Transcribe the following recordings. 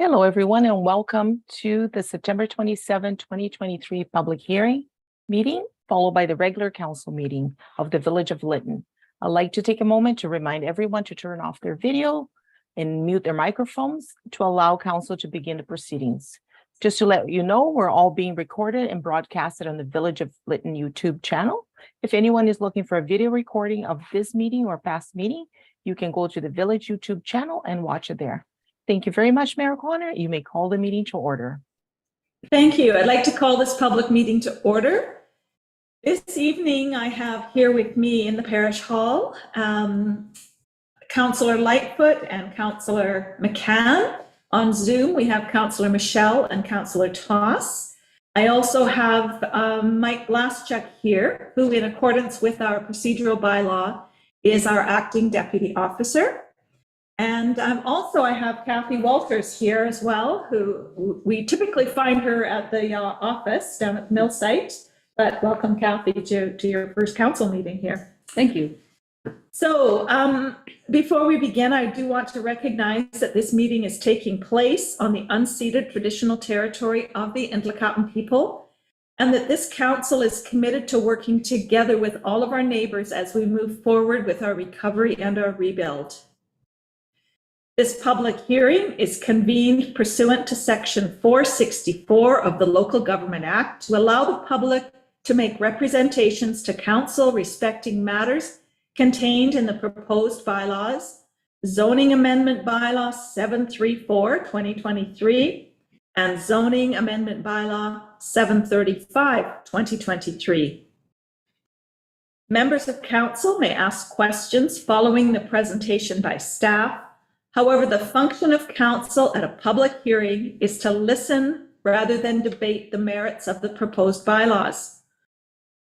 Hello, everyone, and welcome to the September 27, 2023 public hearing meeting, followed by the regular council meeting of the Village of Lytton. I'd like to take a moment to remind everyone to turn off their video and mute their microphones to allow council to begin the proceedings. Just to let you know, we're all being recorded and broadcasted on the Village of Lytton YouTube channel. If anyone is looking for a video recording of this meeting or past meeting, you can go to the Village YouTube channel and watch it there. Thank you very much, Mayor O'Connor. You may call the meeting to order. Thank you. I'd like to call this public meeting to order. This evening, I have here with me in the Parish Hall, Councillor Lightfoot and Councillor McCann. On Zoom, we have Councillor Michelle and Councillor Toss. I also have Mike Glaschuk here, who in accordance with our procedural bylaw is our acting deputy officer. And I have Kathy Walters here as well, who we typically find her at the office down at the mill site. But welcome, Kathy, to your first council meeting here. Thank you. So before we begin, I do want to recognize that this meeting is taking place on the unceded traditional territory of the Ntlaka'pam people, and that this council is committed to working together with all of our neighbors as we move forward with our recovery and our rebuild. This public hearing is convened pursuant to Section 464 of the Local Government Act to allow the public to make representations to council respecting matters contained in the proposed bylaws, Zoning Amendment Bylaw 734-2023, and Zoning Amendment Bylaw 735-2023. Members of council may ask questions following the presentation by staff. However, the function of council at a public hearing is to listen rather than debate the merits of the proposed bylaws.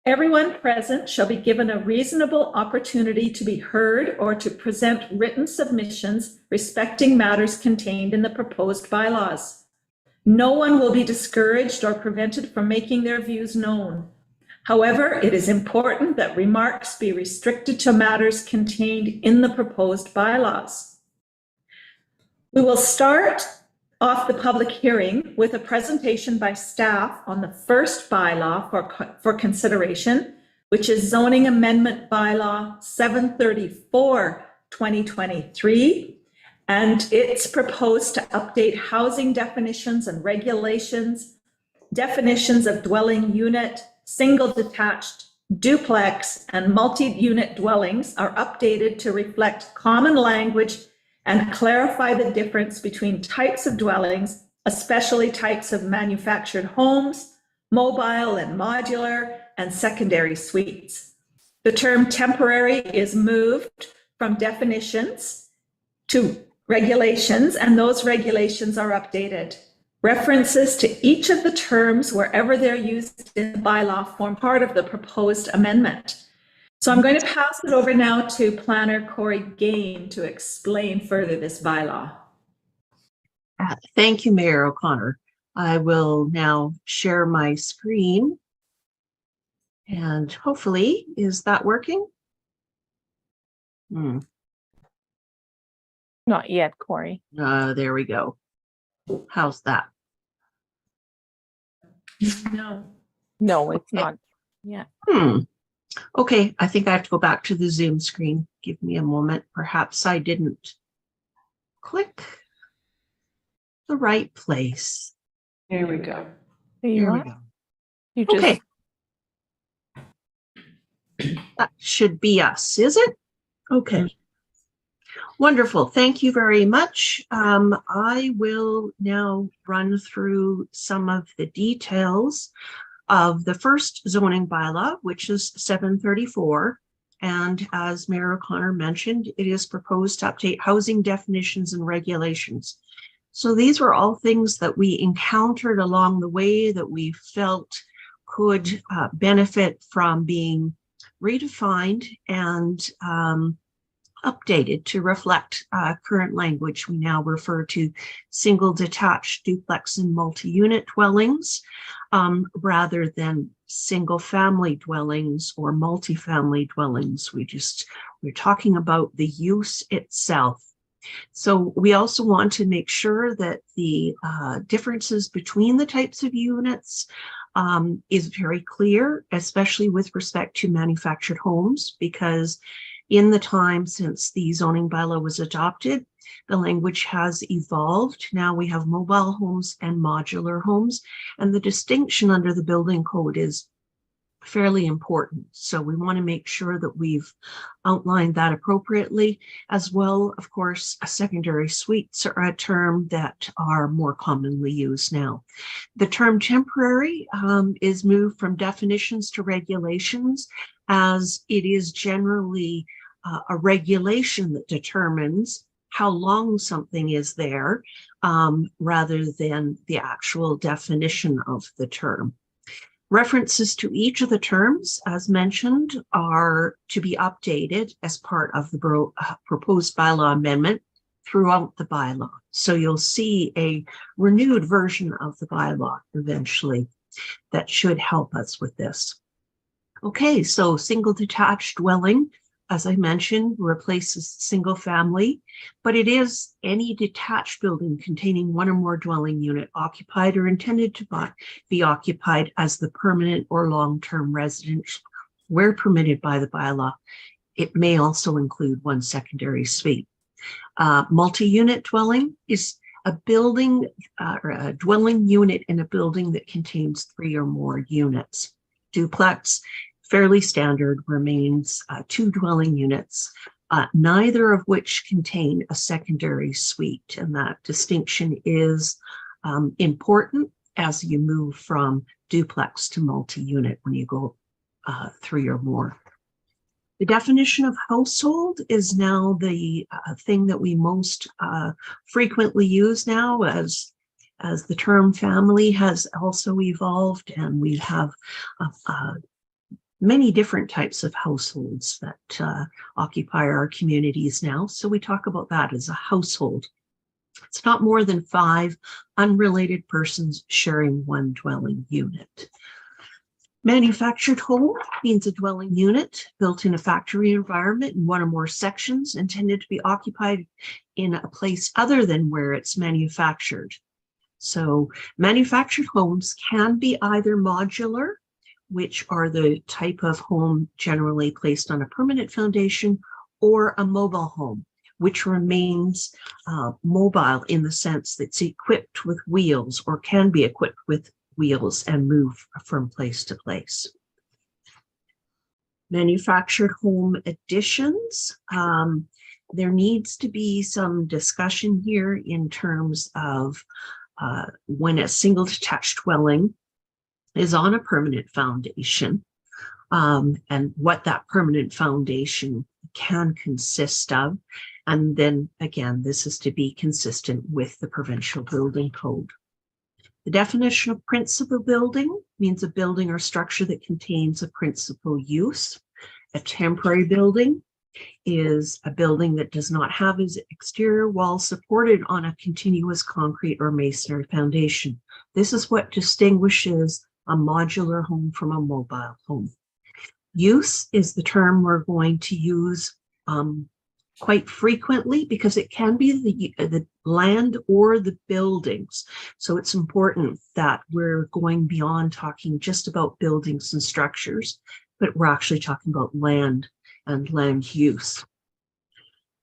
Everyone present shall be given a reasonable opportunity to be heard or to present written submissions respecting matters contained in the proposed bylaws. No one will be discouraged or prevented from making their views known. However, it is important that remarks be restricted to matters contained in the proposed bylaws. We will start off the public hearing with a presentation by staff on the first bylaw for consideration, which is Zoning Amendment Bylaw 734-2023, and it's proposed to update housing definitions and regulations. Definitions of dwelling unit, single detached, duplex, and multi-unit dwellings are updated to reflect common language and clarify the difference between types of dwellings, especially types of manufactured homes, mobile and modular, and secondary suites. The term temporary is moved from definitions to regulations, and those regulations are updated. References to each of the terms, wherever they're used in the bylaw, form part of the proposed amendment. So I'm going to pass it over now to Planner Corey Gain to explain further this bylaw. Thank you, Mayor O'Connor. I will now share my screen. And hopefully, is that working? Not yet, Corey. There we go. How's that? No, it's not. Yeah. Okay, I think I have to go back to the Zoom screen. Give me a moment. Perhaps I didn't click the right place. There we go. There we go. You just... Okay. That should be us, is it? Okay. Wonderful. Thank you very much. I will now run through some of the details of the first zoning bylaw, which is 734. And as Mayor O'Connor mentioned, it is proposed to update housing definitions and regulations. So these were all things that we encountered along the way that we felt could benefit from being redefined and updated to reflect current language. We now refer to single detached, duplex, and multi-unit dwellings rather than single family dwellings or multi-family dwellings. We're talking about the use itself. So we also want to make sure that the differences between the types of units is very clear, especially with respect to manufactured homes, because in the time since the zoning bylaw was adopted, the language has evolved. Now we have mobile homes and modular homes, and the distinction under the building code is fairly important. So we want to make sure that we've outlined that appropriately, as well, of course, secondary suites are a term that are more commonly used now. The term temporary is moved from definitions to regulations, as it is generally a regulation that determines how long something is there, rather than the actual definition of the term. References to each of the terms, as mentioned, are to be updated as part of the proposed bylaw amendment throughout the bylaw. So you'll see a renewed version of the bylaw eventually that should help us with this. Okay, so single detached dwelling, as I mentioned, replaces single family, but it is any detached building containing one or more dwelling unit occupied or intended to be occupied as the permanent or long-term residence where permitted by the bylaw. It may also include one secondary suite. Multi-unit dwelling is a building or a dwelling unit in a building that contains 3 or more units. Duplex, fairly standard, remains 2 dwelling units, neither of which contain a secondary suite. And that distinction is important as you move from duplex to multi-unit when you go 3 or more. The definition of household is now the thing that we most frequently use now, as the term family has also evolved, and we have many different types of households that occupy our communities now. So we talk about that as a household. It's not more than 5 unrelated persons sharing one dwelling unit. Manufactured home means a dwelling unit built in a factory environment in one or more sections intended to be occupied in a place other than where it's manufactured. So manufactured homes can be either modular, which are the type of home generally placed on a permanent foundation, or a mobile home, which remains mobile in the sense that it's equipped with wheels or can be equipped with wheels and move from place to place. Manufactured home additions. There needs to be some discussion here in terms of when a single detached dwelling is on a permanent foundation, and what that permanent foundation can consist of. And then again, this is to be consistent with the provincial building code. The definition of principal building means a building or structure that contains a principal use. A temporary building is a building that does not have its exterior walls supported on a continuous concrete or masonry foundation. This is what distinguishes a modular home from a mobile home. Use is the term we're going to use quite frequently, because it can be the land or the buildings. So it's important that we're going beyond talking just about buildings and structures, but we're actually talking about land and land use.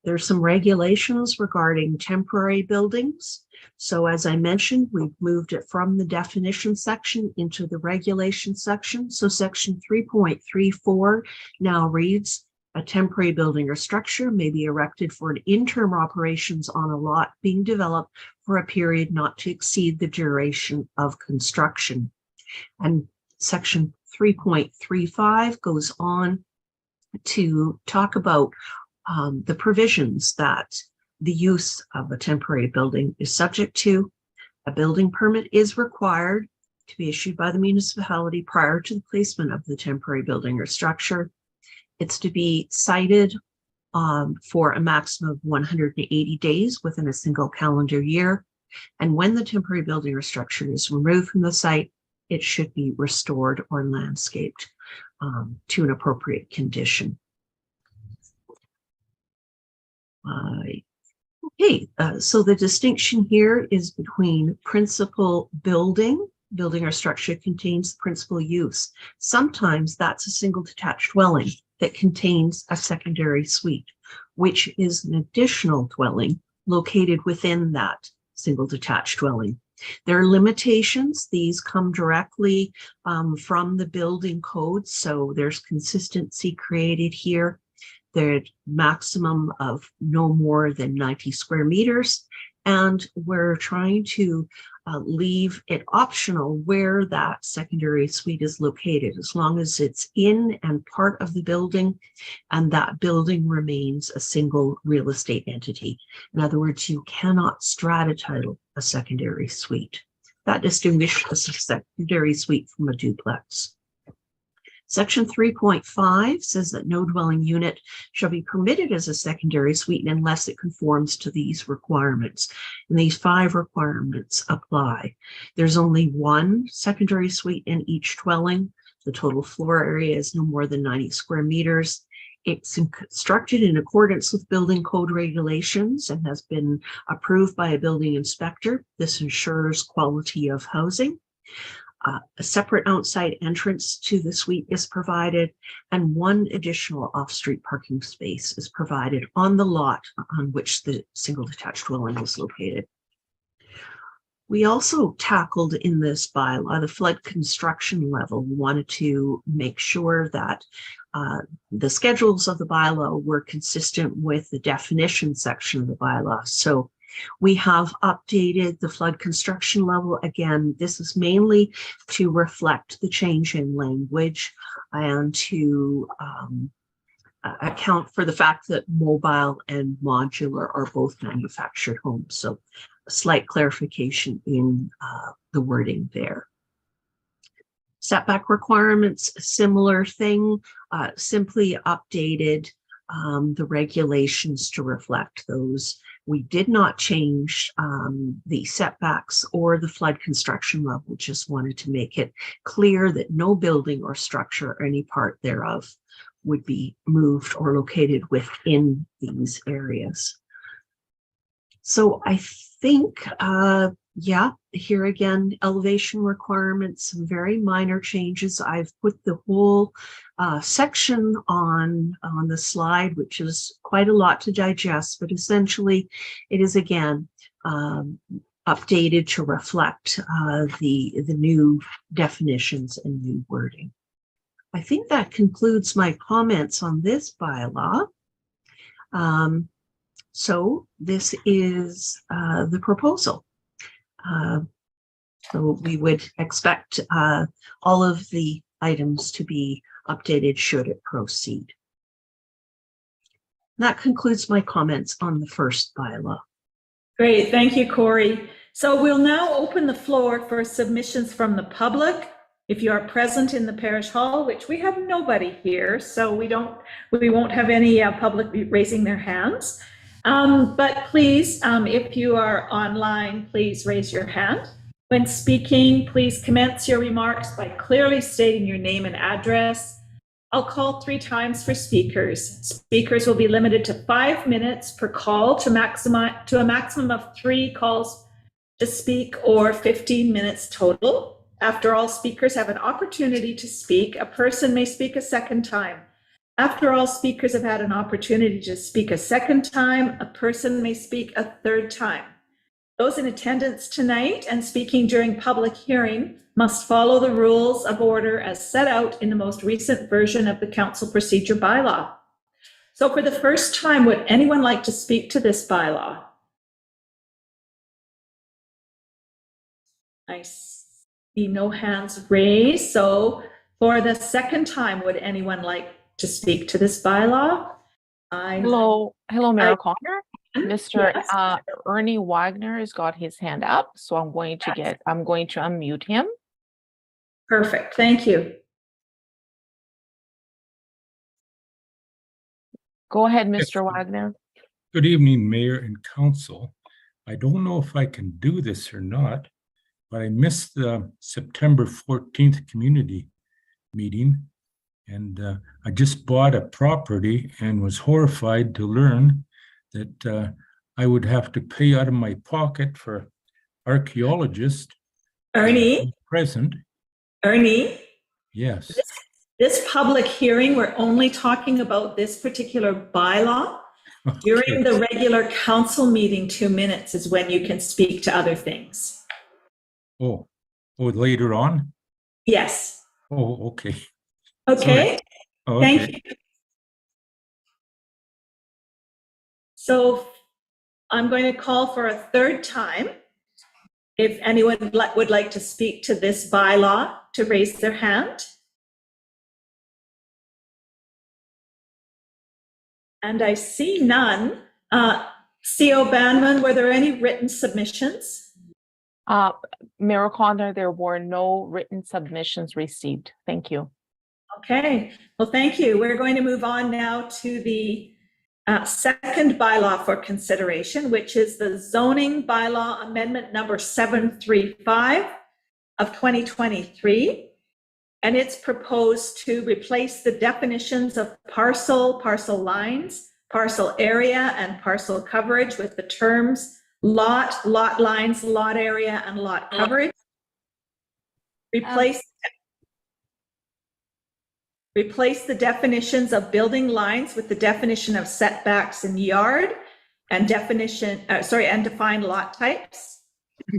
There's some regulations regarding temporary buildings. So as I mentioned, we've moved it from the definition section into the regulation section. So section 3.34 now reads, a temporary building or structure may be erected for an interim operations on a lot being developed for a period not to exceed the duration of construction. And section 3.35 goes on to talk about the provisions that the use of a temporary building is subject to. A building permit is required to be issued by the municipality prior to the placement of the temporary building or structure. It's to be cited for a maximum of 180 days within a single calendar year. And when the temporary building or structure is removed from the site, it should be restored or landscaped to an appropriate condition. Okay, so the distinction here is between principal building or structure contains principal use. Sometimes that's a single detached dwelling that contains a secondary suite, which is an additional dwelling located within that single detached dwelling. There are limitations. These come directly from the building code, so there's consistency created here. There's maximum of no more than 90 square meters, and we're trying to leave it optional where that secondary suite is located, as long as it's in and part of the building and that building remains a single real estate entity. In other words, you cannot strata title a secondary suite. That distinguishes a secondary suite from a duplex. Section 3.5 says that no dwelling unit shall be permitted as a secondary suite unless it conforms to these requirements. And these 5 requirements apply. There's only one secondary suite in each dwelling. The total floor area is no more than 90 square meters. It's constructed in accordance with building code regulations and has been approved by a building inspector. This ensures quality of housing. A separate outside entrance to the suite is provided, and one additional off-street parking space is provided on the lot on which the single detached dwelling is located. We also tackled in this bylaw the flood construction level. We wanted to make sure that the schedules of the bylaw were consistent with the definition section of the bylaw. So we have updated the flood construction level. Again, this is mainly to reflect the change in language and to account for the fact that mobile and modular are both manufactured homes. So a slight clarification in the wording there. Setback requirements, a similar thing, simply updated the regulations to reflect those. We did not change the setbacks or the flood construction level, just wanted to make it clear that no building or structure or any part thereof would be moved or located within these areas. So I think, yeah, here again, elevation requirements, some very minor changes. I've put the whole section on the slide, which is quite a lot to digest, but essentially it is again updated to reflect the new definitions and new wording. I think that concludes my comments on this bylaw. So this is the proposal. So we would expect all of the items to be updated should it proceed. That concludes my comments on the first bylaw. Great, thank you, Corey. So we'll now open the floor for submissions from the public. If you are present in the parish hall, which we have nobody here, so we won't have any public raising their hands. But please, if you are online, please raise your hand. When speaking, please commence your remarks by clearly stating your name and address. I'll call 3 times for speakers. Speakers will be limited to 5 minutes per call to a maximum of 3 calls to speak, or 15 minutes total. After all speakers have an opportunity to speak, a person may speak a second time. After all speakers have had an opportunity to speak a second time, a person may speak a third time. Those in attendance tonight and speaking during public hearing must follow the rules of order as set out in the most recent version of the council procedure bylaw. So for the first time, would anyone like to speak to this bylaw? I see no hands raised. So for the second time, would anyone like to speak to this bylaw? Hello, Mayor Connor. Mr. Yes. Ernie Wagner has got his hand up, so I'm going to unmute him. Perfect, thank you. Go ahead, Mr. Wagner. Good evening, Mayor and Council. I don't know if I can do this or not, but I missed the September 14th community meeting, and I just bought a property and was horrified to learn that I would have to pay out of my pocket for archaeologist Ernie, present. Ernie, Yes. this public hearing, we're only talking about this particular bylaw. During Okay. the regular council meeting, 2 minutes is when you can speak to other things. Oh, later on? Yes. Oh, okay. Okay. Oh, Thank okay. you. So I'm going to call for a third time. If anyone would like to speak to this bylaw, to raise their hand. And I see none. CO Banman, were there any written submissions? Mayor O'Connor, there were no written submissions received. Thank you. Okay, well, thank you. We're going to move on now to the second bylaw for consideration, which is the zoning bylaw amendment number 735 of 2023. And it's proposed to replace the definitions of parcel, parcel lines, parcel area, and parcel coverage with the terms lot, lot lines, lot area, and lot coverage. Replace the definitions of building lines with the definition of setbacks in yard and and define lot types.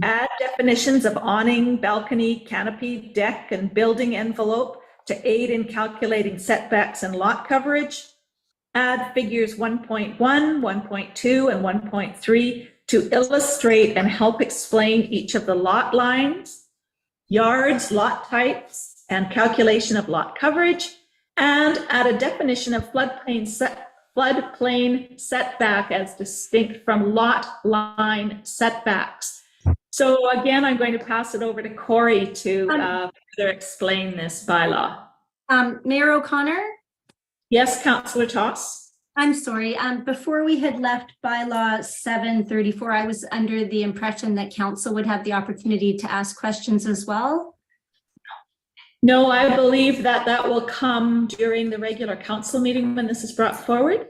Add definitions of awning, balcony, canopy, deck, and building envelope to aid in calculating setbacks and lot coverage. Add figures 1.1, 1.2, and 1.3 to illustrate and help explain each of the lot lines, yards, lot types, and calculation of lot coverage. And add a definition of floodplain setback as distinct from lot line setbacks. So again, I'm going to pass it over to Corey to further explain this bylaw. Mayor O'Connor? Yes, Councillor Toss. I'm sorry. Before we had left bylaw 734, I was under the impression that council would have the opportunity to ask questions as well. No, I believe that will come during the regular council meeting when this is brought forward.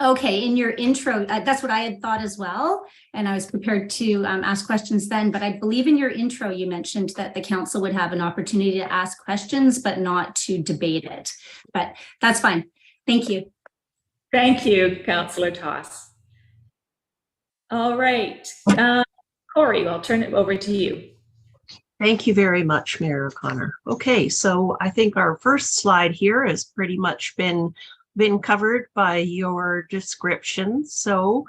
Okay, in your intro, that's what I had thought as well. And I was prepared to ask questions then, but I believe in your intro, you mentioned that the council would have an opportunity to ask questions, but not to debate it. But that's fine. Thank you. Thank you, Councillor Toss. All right, Corey, I'll turn it over to you. Thank you very much, Mayor O'Connor. Okay, so I think our first slide here has pretty much been covered by your description. So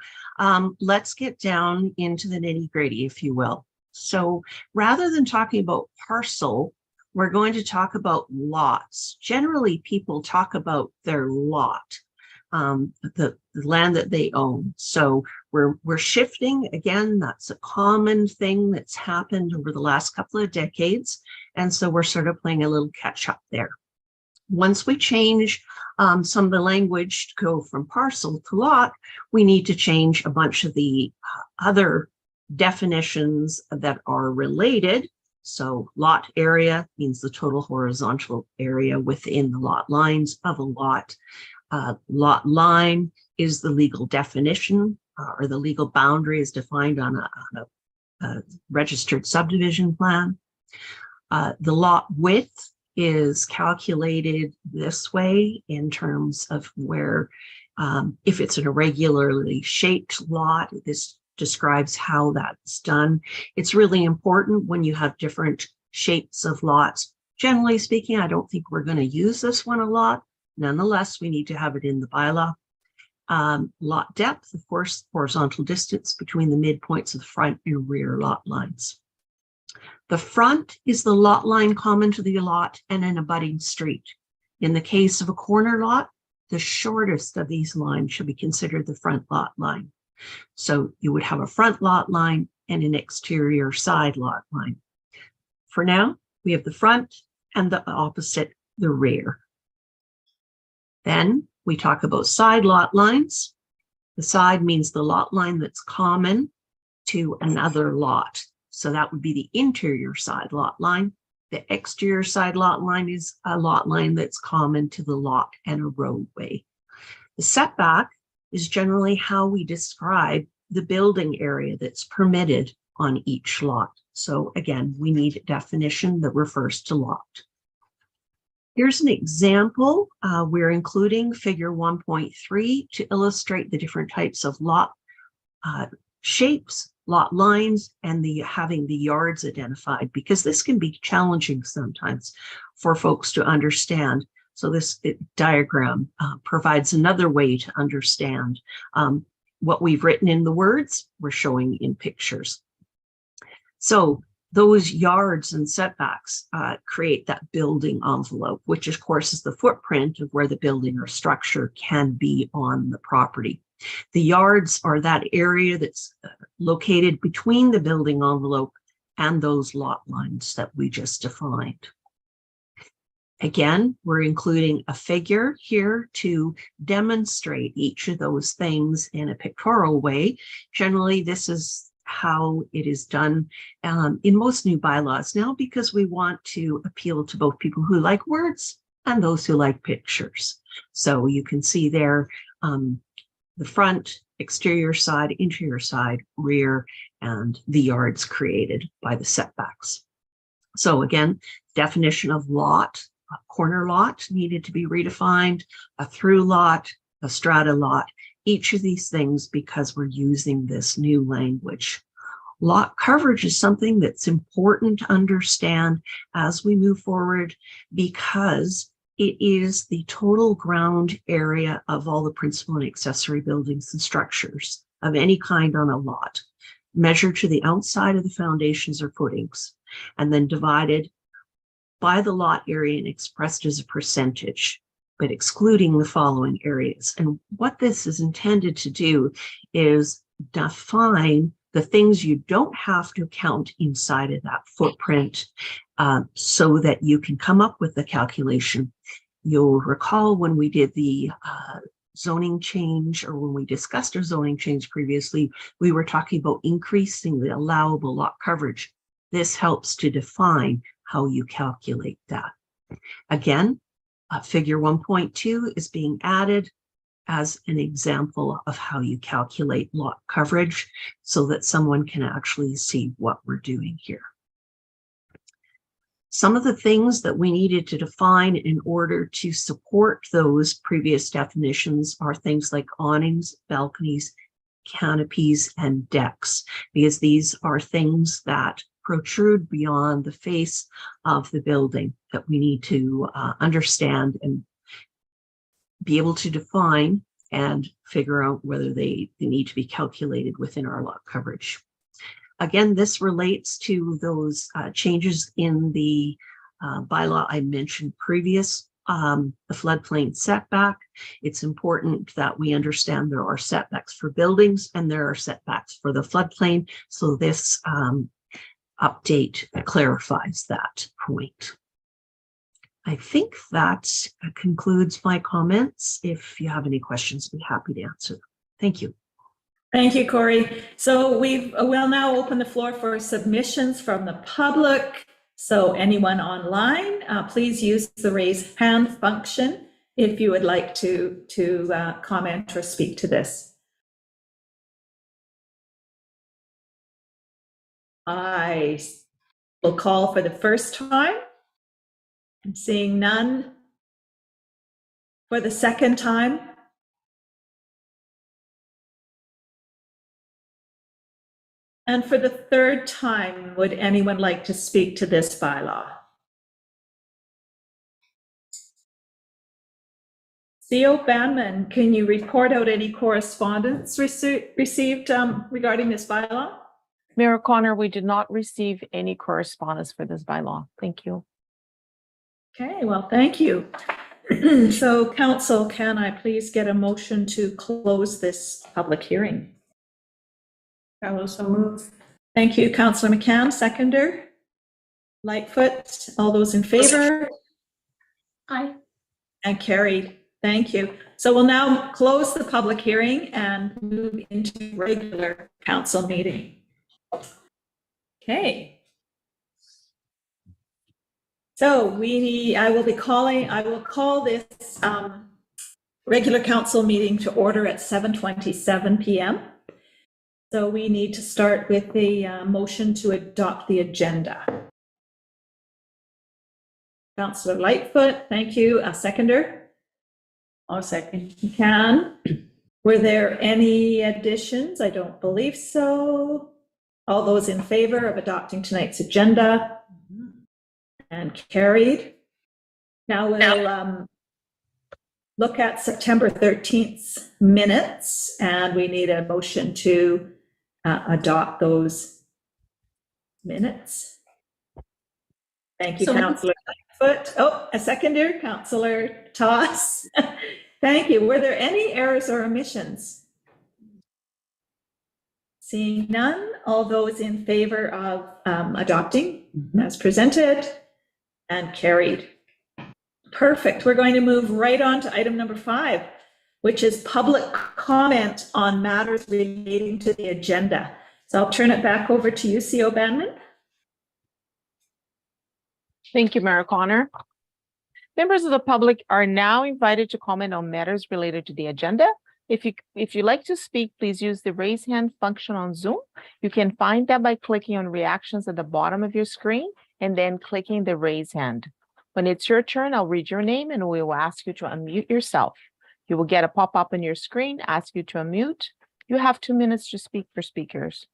let's get down into the nitty-gritty, if you will. So rather than talking about parcel, we're going to talk about lots. Generally, people talk about their lot, the land that they own. So we're shifting. Again, that's a common thing that's happened over the last couple of decades. And so we're sort of playing a little catch up there. Once we change some of the language to go from parcel to lot, we need to change a bunch of the other definitions that are related. So lot area means the total horizontal area within the lot lines of a lot. Lot line is the legal definition or the legal boundary is defined on a registered subdivision plan. The lot width is calculated this way in terms of where, if it's an irregularly shaped lot, this describes how that's done. It's really important when you have different shapes of lots. Generally speaking, I don't think we're going to use this one a lot. Nonetheless, we need to have it in the bylaw. Lot depth, of course, horizontal distance between the midpoints of the front and rear lot lines. The front is the lot line common to the lot and an abutting street. In the case of a corner lot, the shortest of these lines should be considered the front lot line. So you would have a front lot line and an exterior side lot line. For now, we have the front and the opposite, the rear. Then we talk about side lot lines. The side means the lot line that's common to another lot. So that would be the interior side lot line. The exterior side lot line is a lot line that's common to the lot and a roadway. The setback is generally how we describe the building area that's permitted on each lot. So again, we need a definition that refers to lot. Here's an example. We're including figure 1.3 to illustrate the different types of lot shapes, lot lines, and having the yards identified, because this can be challenging sometimes for folks to understand. So this diagram provides another way to understand what we've written in the words, we're showing in pictures. So those yards and setbacks create that building envelope, which of course is the footprint of where the building or structure can be on the property. The yards are that area that's located between the building envelope and those lot lines that we just defined. Again, we're including a figure here to demonstrate each of those things in a pictorial way. Generally, this is how it is done in most new bylaws now, because we want to appeal to both people who like words and those who like pictures. So you can see there the front, exterior side, interior side, rear, and the yards created by the setbacks. So again, definition of lot, a corner lot needed to be redefined, a through lot, a strata lot, each of these things because we're using this new language. Lot coverage is something that's important to understand as we move forward, because it is the total ground area of all the principal and accessory buildings and structures of any kind on a lot, measured to the outside of the foundations or footings, and then divided by the lot area and expressed as a percentage, but excluding the following areas. And what this is intended to do is define the things you don't have to count inside of that footprint, so that you can come up with the calculation. You'll recall when we did the zoning change, or when we discussed our zoning change previously, we were talking about increasing the allowable lot coverage. This helps to define how you calculate that. Again, figure 1.2 is being added as an example of how you calculate lot coverage so that someone can actually see what we're doing here. Some of the things that we needed to define in order to support those previous definitions are things like awnings, balconies, canopies, and decks, because these are things that protrude beyond the face of the building that we need to understand and be able to define and figure out whether they need to be calculated within our lot coverage. Again, this relates to those changes in the bylaw I mentioned previous, the floodplain setback. It's important that we understand there are setbacks for buildings and there are setbacks for the floodplain. So this update clarifies that point. I think that concludes my comments. If you have any questions, I'd be happy to answer them. Thank you. Thank you, Corey. So we'll now open the floor for submissions from the public. So anyone online, please use the raise hand function if you would like to comment or speak to this. I will call for the first time. I'm seeing none. For the second time. And for the third time, would anyone like to speak to this bylaw? CO Banman, can you report out any correspondence received regarding this bylaw? Mayor Connor, we did not receive any correspondence for this bylaw. Thank you. Okay, well, thank you. So council, can I please get a motion to close this public hearing? I will so move. Thank you, Councillor McCann, seconder. Lightfoot, all those in favor? Aye. And carried. Thank you. So we'll now close the public hearing and move into regular council meeting. Okay. So I will call this regular council meeting to order at 7:27 p.m. So we need to start with the motion to adopt the agenda. Councillor Lightfoot, thank you. A seconder? I'll second. You can. Were there any additions? I don't believe so. All those in favor of adopting tonight's agenda? And carried. Now we'll look at September 13th minutes, and we need a motion to adopt those minutes. Thank you, So- Councillor Lightfoot. Oh, a seconder, Councillor Toss. Thank you. Were there any errors or omissions? Seeing none, all those in favor of adopting as presented and carried. Perfect. We're going to move right on to item number 5, which is public comment on matters relating to the agenda. So I'll turn it back over to you, CO Banman. Thank you, Mayor Connor. Members of the public are now invited to comment on matters related to the agenda. If you like to speak, please use the raise hand function on Zoom. You can find that by clicking on reactions at the bottom of your screen and then clicking the raise hand. When it's your turn, I'll read your name and we will ask you to unmute yourself. You will get a pop-up on your screen, ask you to unmute. You have 2 minutes to speak for speakers.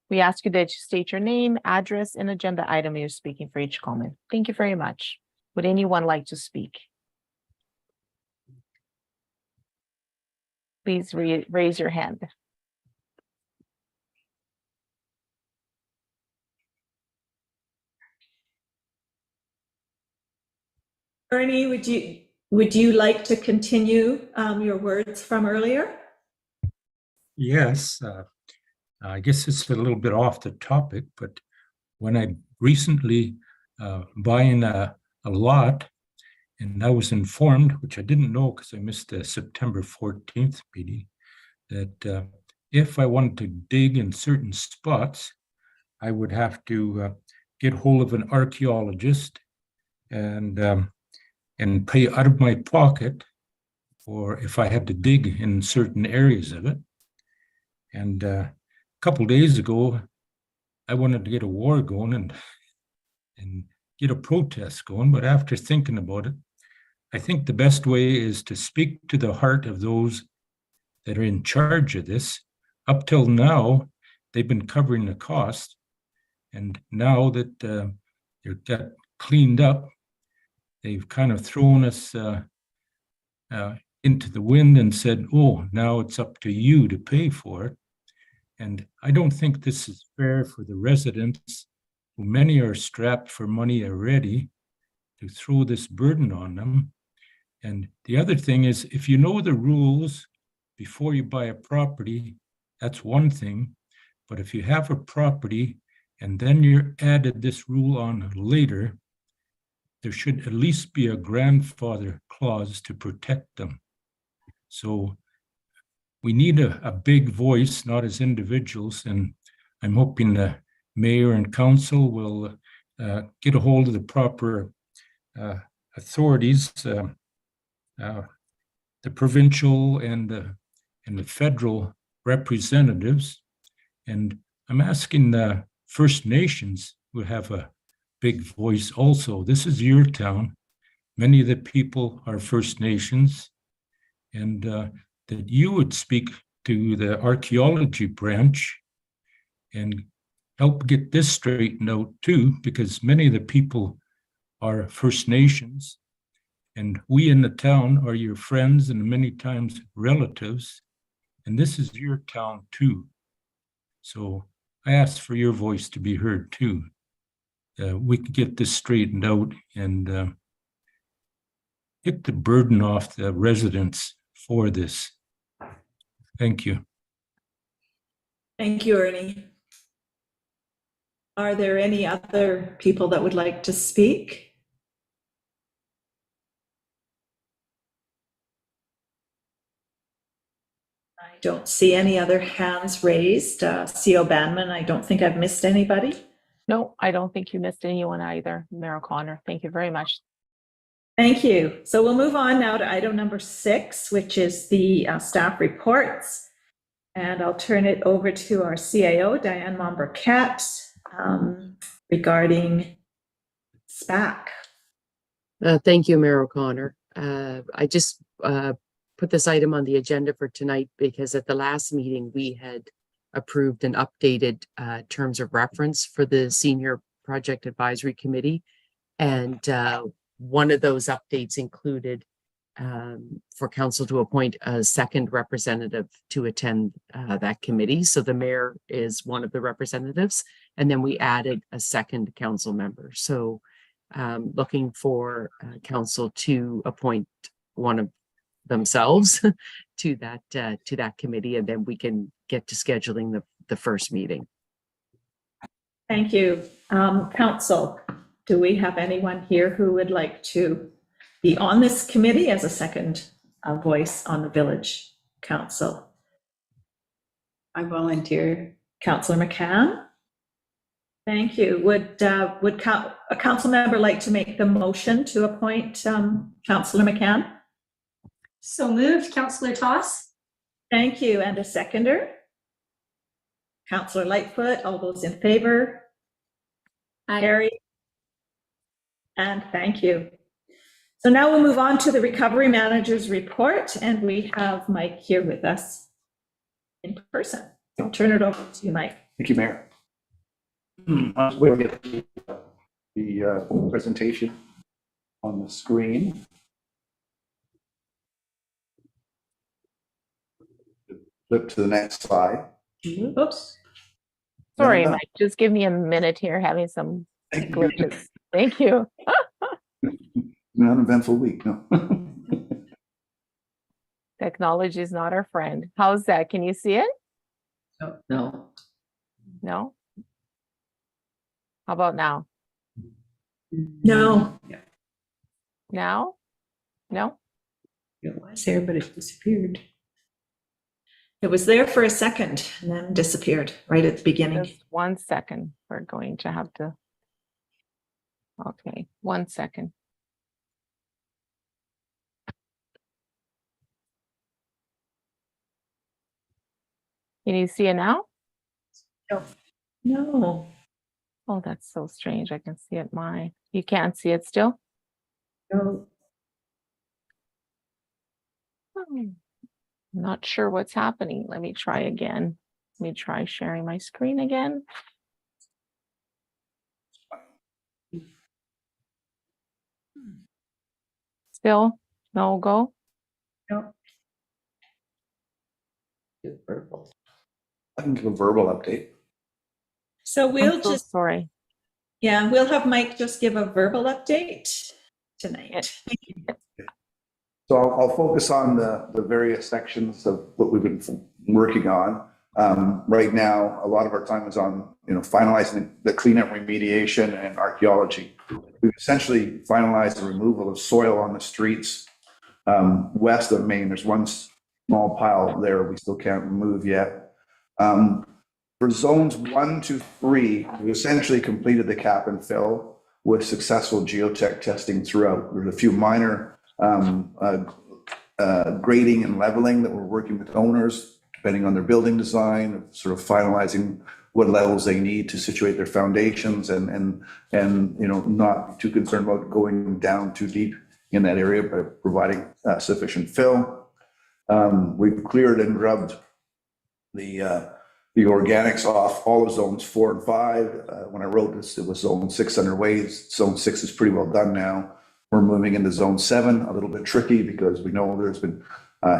We ask you that you state your name, address, and agenda item you're speaking for each comment. Thank you very much. Would anyone like to speak? Please raise your hand. Ernie, would you like to continue your words from earlier? Yes, I guess it's a little bit off the topic, but when I recently buying a lot, and I was informed, which I didn't know because I missed the September 14th meeting, that if I wanted to dig in certain spots, I would have to get hold of an archaeologist and pay out of my pocket, or if I had to dig in certain areas of it. And a couple of days ago, I wanted to get a war going and get a protest going, but after thinking about it, I think the best way is to speak to the heart of those that are in charge of this. Up till now, they've been covering the cost, and now that they're got cleaned up, they've kind of thrown us into the wind and said, oh, now it's up to you to pay for it. And I don't think this is fair for the residents, who many are strapped for money already, to throw this burden on them. And the other thing is, if you know the rules before you buy a property, that's one thing. But if you have a property and then you're added this rule on later, there should at least be a grandfather clause to protect them. So we need a big voice, not as individuals, and I'm hoping the mayor and council will get a hold of the proper authorities, the provincial and the federal representatives. And I'm asking the First Nations who have a big voice also. This is your town. Many of the people are First Nations, and that you would speak to the archaeology branch and help get this straightened out too, because many of the people are First Nations, and we in the town are your friends and many times relatives, and this is your town too. So I ask for your voice to be heard too. We could get this straightened out and get the burden off the residents for this. Thank you. Thank you, Ernie. Are there any other people that would like to speak? I don't see any other hands raised. CO Banman, I don't think I've missed anybody. No, I don't think you missed anyone either, Mayor Connor. Thank you very much. Thank you. So we'll move on now to item number 6, which is the staff reports. And I'll turn it over to our CAO, Diane Momber-Cat, regarding SPAC. Thank you, Mayor O'Connor. I just put this item on the agenda for tonight because at the last meeting, we had approved an updated terms of reference for the Senior Project Advisory Committee. And one of those updates included for council to appoint a second representative to attend that committee. So the mayor is one of the representatives, and then we added a second council member. So looking for council to appoint one of themselves to that committee, and then we can get to scheduling the first meeting. Thank you. Council, do we have anyone here who would like to be on this committee as a second voice on the village council? I volunteer. Councillor McCann? Thank you. Would a council member like to make the motion to appoint Councillor McCann? So moved, Councillor Toss. Thank you. And a seconder? Councillor Lightfoot, all those in favor? Aye. Carrie? And thank you. So now we'll move on to the recovery manager's report, and we have Mike here with us in person. I'll turn it over to you, Mike. Thank you, Mayor. We'll get the presentation on the screen. Flip to the next slide. Oops. Sorry, No, no. Mike, just give me a minute here, having some Thank you. glitches. Thank you. An uneventful week, no? Technology is not our friend. How's that? Can you see it? No. No? How about now? No. Now? No? It was there, but it disappeared. It was there for a second and then disappeared right at the beginning. Just 1 second. We're going to have to. Okay, 1 second. Can you see it now? No. Oh, that's so strange. I can see it. You can't see it still? No. Hmm. Not sure what's happening. Let me try again. Let me try sharing my screen again. Still no go? No. Do verbal. I can give a verbal update. So I'm we'll so just, sorry. yeah, we'll have Mike just give a verbal update tonight. So I'll focus on the various sections of what we've been working on. Right now, a lot of our time is on, finalizing the cleanup, remediation, and archaeology. We've essentially finalized the removal of soil on the streets west of Main. There's one small pile there we still can't remove yet. For zones 1 to 3, we essentially completed the cap and fill with successful geotech testing throughout. There's a few minor grading and leveling that we're working with owners, depending on their building design, sort of finalizing what levels they need to situate their foundations and not too concerned about going down too deep in that area, but providing sufficient fill. We've cleared and grubbed the organics off all of zones 4 and 5. When I wrote this, it was zone 6 underway. Zone 6 is pretty well done now. We're moving into zone 7, a little bit tricky because we know there's been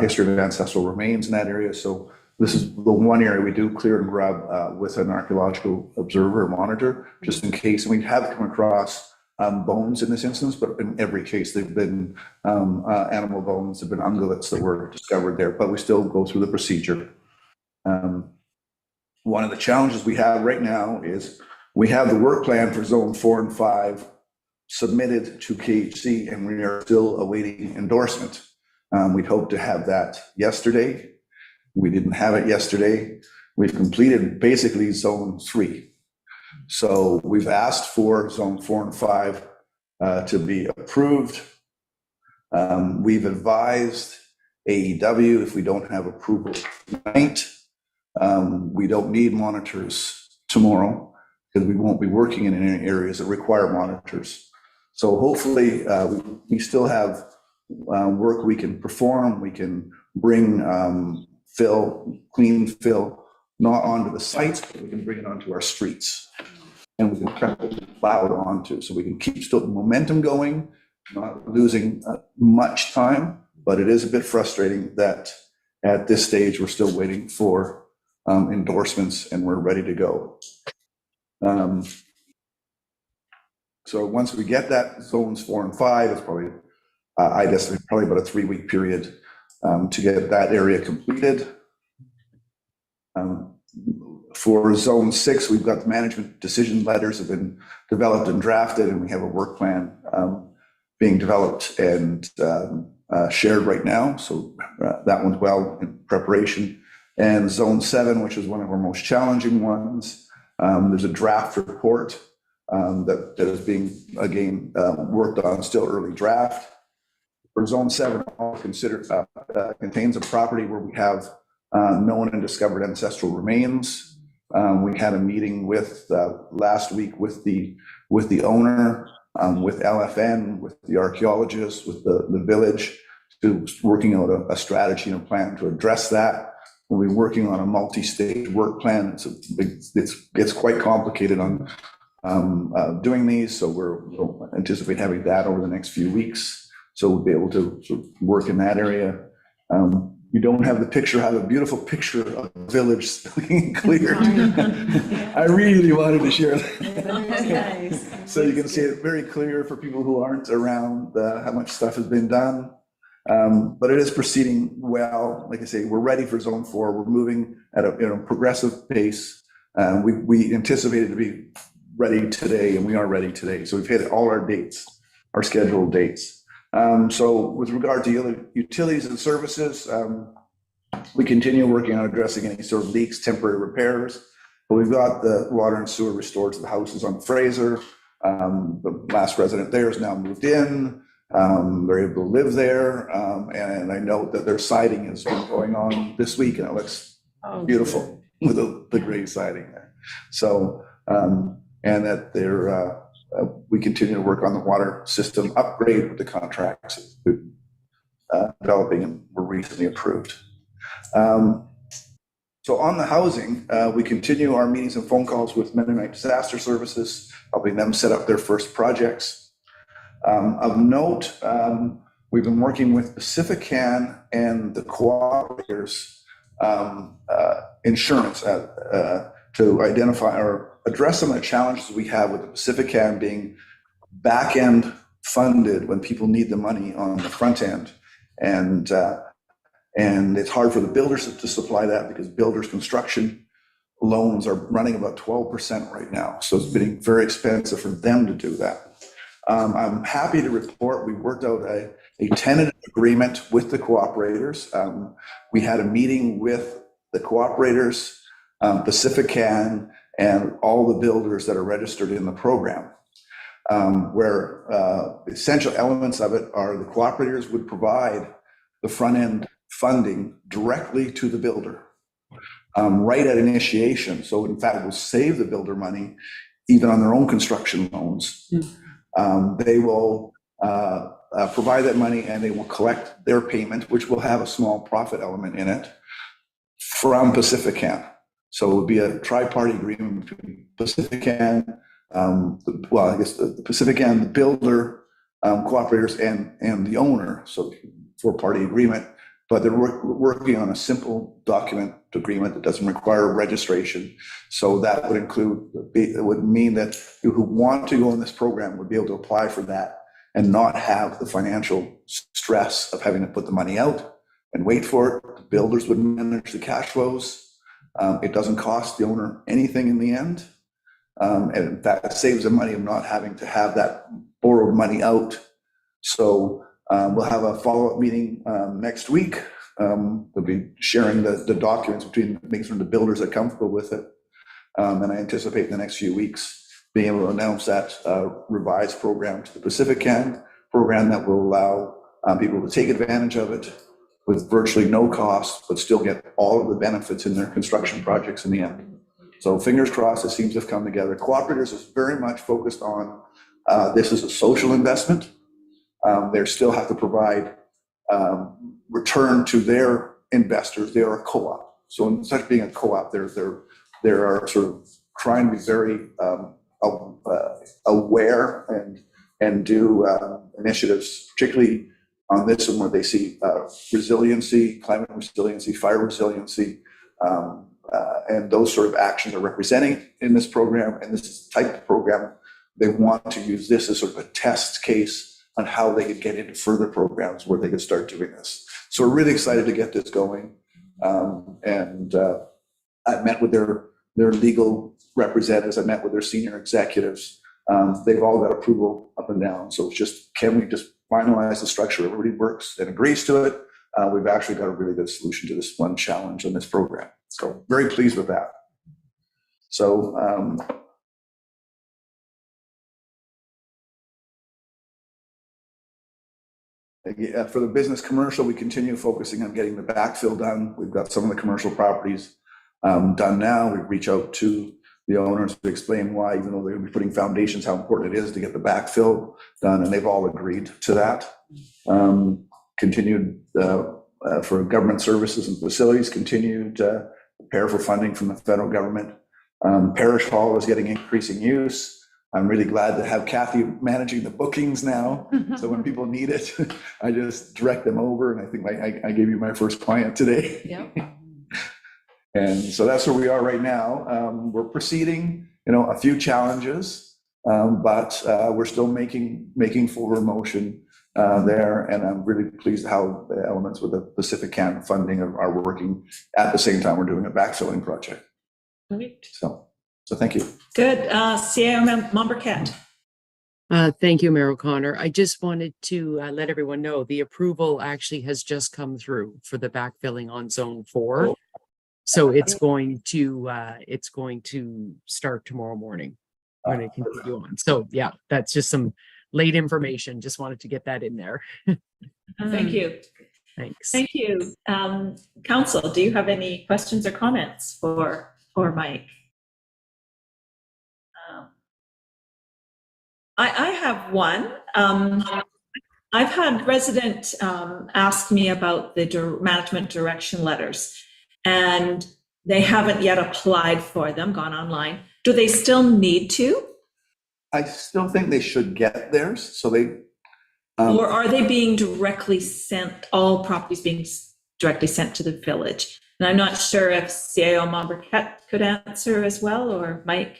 history of ancestral remains in that area. So this is the one area we do clear and grub with an archaeological observer or monitor, just in case. And we have come across bones in this instance, but in every case, they've been animal bones, have been ungulates that were discovered there, but we still go through the procedure. One of the challenges we have right now is we have the work plan for zone 4 and 5 submitted to KHC, and we are still awaiting endorsement. We'd hoped to have that yesterday. We didn't have it yesterday. We've completed basically zone 3. So we've asked for zone 4 and 5 to be approved. We've advised AEW if we don't have approval tonight, We don't need monitors tomorrow because we won't be working in any areas that require monitors. So hopefully we still have work we can perform. We can bring clean fill, not onto the sites, but we can bring it onto our streets. And we can kind of plow it onto, so we can keep still the momentum going, not losing much time. But it is a bit frustrating that at this stage, we're still waiting for endorsements and we're ready to go. So once we get that, zones 4 and 5, it's probably, I guess, probably about a 3-week period to get that area completed. For zone 6, we've got the management decision letters have been developed and drafted, and we have a work plan being developed and shared right now. So that one's well in preparation. And zone 7, which is one of our most challenging ones, there's a draft report that is being, again, worked on, still early draft. For zone 7, contains a property where we have known and discovered ancestral remains. We had a meeting with last week with the owner, with LFN, with the archaeologists, with the village, to working out a strategy and a plan to address that. We'll be working on a multi-stage work plan. It's quite complicated on doing these, so we'll anticipate having that over the next few weeks. So we'll be able to sort of work in that area. You don't have the picture, have a beautiful picture of the village looking clear. I really wanted to share that. So you can see it very clear for people who aren't around how much stuff has been done. But it is proceeding well. Like I say, we're ready for zone 4. We're moving at a progressive pace. We anticipated to be ready today, and we are ready today. So we've hit all our dates, our scheduled dates. So with regard to utilities and services, we continue working on addressing any sort of leaks, temporary repairs. But we've got the water and sewer restored to the houses on Fraser. The last resident there has now moved in. They're able to live there. And I note that their siding has been going on this week, and it looks beautiful with the gray siding there. So, and that they're, we continue to work on the water system upgrade with the contracts developing and were recently approved. So on the housing, we continue our meetings and phone calls with Mennonite Disaster Services, helping them set up their first projects. Of note, we've been working with Pacifican and the cooperators insurance to identify or address some of the challenges we have with the Pacifican being back-end funded when people need the money on the front end. And it's hard for the builders to supply that because builders' construction loans are running about 12% right now. So it's getting very expensive for them to do that. I'm happy to report we worked out a tentative agreement with the cooperators. We had a meeting with the cooperators, Pacifican, and all the builders that are registered in the program, where the essential elements of it are the cooperators would provide the front end funding directly to the builder, right at initiation. So in fact, it will save the builder money even on their own construction loans. They will provide that money and they will collect their payment, which will have a small profit element in it, from Pacifican. So it would be a tri-party agreement between Pacifican, well, I guess the Pacifican, the builder, cooperators, and the owner. So 4-party agreement, but they're working on a simple document agreement that doesn't require registration. So that would include, it would mean that people who want to go in this program would be able to apply for that and not have the financial stress of having to put the money out and wait for it. The builders would manage the cash flows. It doesn't cost the owner anything in the end. And that saves them money of not having to have that borrowed money out. So we'll have a follow-up meeting next week. We'll be sharing the documents making sure the builders are comfortable with it. And I anticipate in the next few weeks being able to announce that revised program to the Pacifican program that will allow people to take advantage of it with virtually no cost, but still get all of the benefits in their construction projects in the end. So fingers crossed, it seems to have come together. Cooperatives is very much focused on this is a social investment. They still have to provide return to their investors. They are a co-op. So in such being a co-op, they are sort of trying to be very aware and do initiatives, particularly on this one where they see resiliency, climate resiliency, fire resiliency, and those sort of actions are representing in this program. And this type of program, they want to use this as sort of a test case on how they could get into further programs where they could start doing this. So we're really excited to get this going. I met with their legal representatives. I met with their senior executives. They've all got approval up and down. So it's just, can we just finalize the structure? Everybody works and agrees to it. We've actually got a really good solution to this one challenge on this program. So very pleased with that. So for the business commercial, we continue focusing on getting the backfill done. We've got some of the commercial properties done now. We reach out to the owners to explain why, even though they're going to be putting foundations, how important it is to get the backfill done, and they've all agreed to that. Continued for government services and facilities, continued to prepare for funding from the federal government. Parish Hall is getting increasing use. I'm really glad to have Kathy managing the bookings now. So when people need it, I just direct them over. And I think I gave you my first client today. Yep. And so that's where we are right now. We're proceeding, a few challenges, but we're still making forward motion there. And I'm really pleased how the elements with the Pacific Canada funding are working at the same time we're doing a backfilling project. Great. So thank you. Good. CAO Member Kent. Thank you, Mayor O'Connor. I just wanted to let everyone know the approval actually has just come through for the backfilling on Zone 4. So it's going to start tomorrow morning when it continue on. So yeah, that's just some late information. Just wanted to get that in there. Thank you. Thanks. Thank you. Council, do you have any questions or comments for Mike? I have one. I've had resident ask me about the management direction letters, and they haven't yet applied for them, gone online. Do they still need to? I still think they should get theirs. So they. Or are they being directly sent, all properties being directly sent to the village? And I'm not sure if CAO Mombercat could answer as well, or Mike.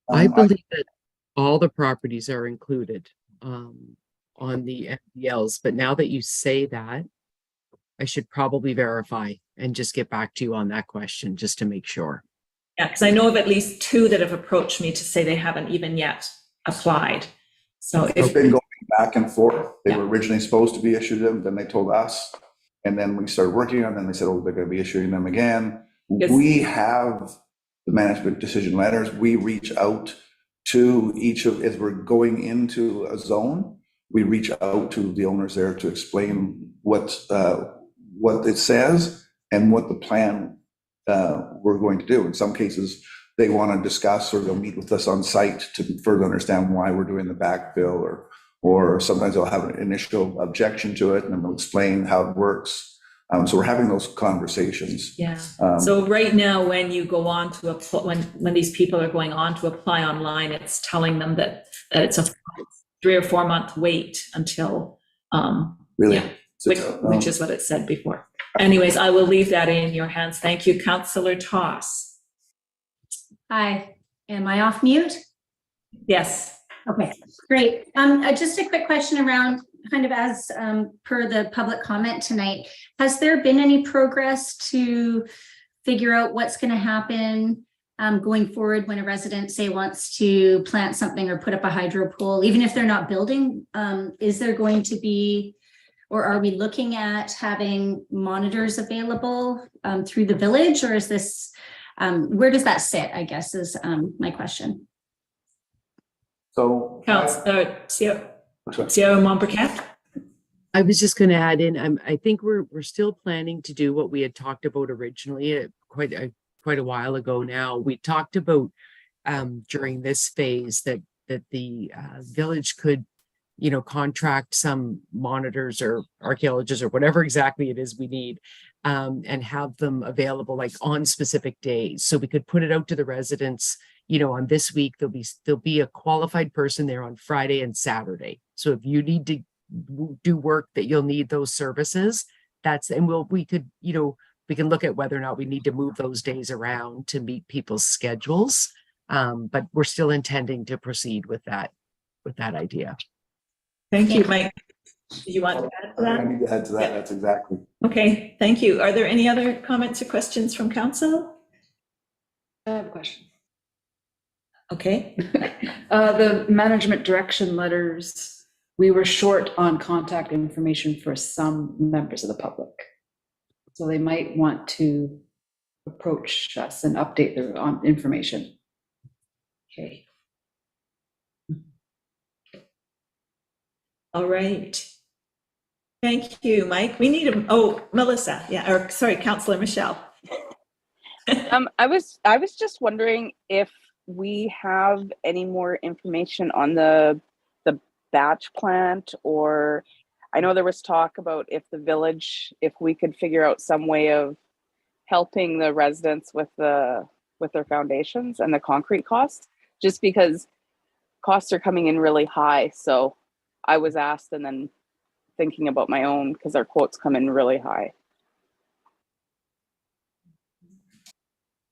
I believe that all the properties are included on the MDLs, but now that you say that, I should probably verify and just get back to you on that question just to make sure. Yeah, because I know of at least 2 that have approached me to say they haven't even yet applied. So It's if been going back and forth. They were originally supposed to be issued them, then they told us, and then we started working on them. They said, oh, they're going to be issuing them again. Yes. We have the management decision letters. We reach out to each of, as we're going into a zone, we reach out to the owners there to explain what it says and what the plan we're going to do. In some cases, they want to discuss, or they'll meet with us on site to further understand why we're doing the backfill, or sometimes they'll have an initial objection to it and then we'll explain how it works. So we're having those conversations. yeah. So right now, when you go on to when these people are going on to apply online, it's telling them that it's a 3 or 4 month wait until Really? yeah, which is what it said before. Anyways, I will leave that in your hands. Thank you, Councillor Toss. Hi, am I off mute? Yes. Okay, great. Just a quick question around kind of as per the public comment tonight. Has there been any progress to figure out what's going to happen going forward when a resident, say, wants to plant something or put up a hydro pole, even if they're not building? Is there going to be, or are we looking at having monitors available through the village, or is this, where does that sit, I guess, is my question. So CAO Mombercat. I was just going to add in, I think we're still planning to do what we had talked about originally, quite a while ago now. We talked about during this phase that the village could, contract some monitors or archaeologists or whatever exactly it is we need, and have them available like on specific days. So we could put it out to the residents, on this week, there'll be a qualified person there on Friday and Saturday. So if you need to do work that you'll need those services, we could, we can look at whether or not we need to move those days around to meet people's schedules. But we're still intending to proceed with that idea. Thank you, Mike. Do you want to add to I that? need to add to that, that's exactly. Okay, thank you. Are there any other comments or questions from council? I have a question. Okay, The management direction letters, we were short on contact information for some members of the public. So they might want to approach us and update their information. okay. All right. Thank you, Mike. We need Melissa, sorry, Councillor Michelle. I was just wondering if we have any more information on the batch plant, or I know there was talk about if we could figure out some way of helping the residents with their foundations and the concrete costs, just because costs are coming in really high. So I was asked, and then thinking about my own, because our quotes come in really high.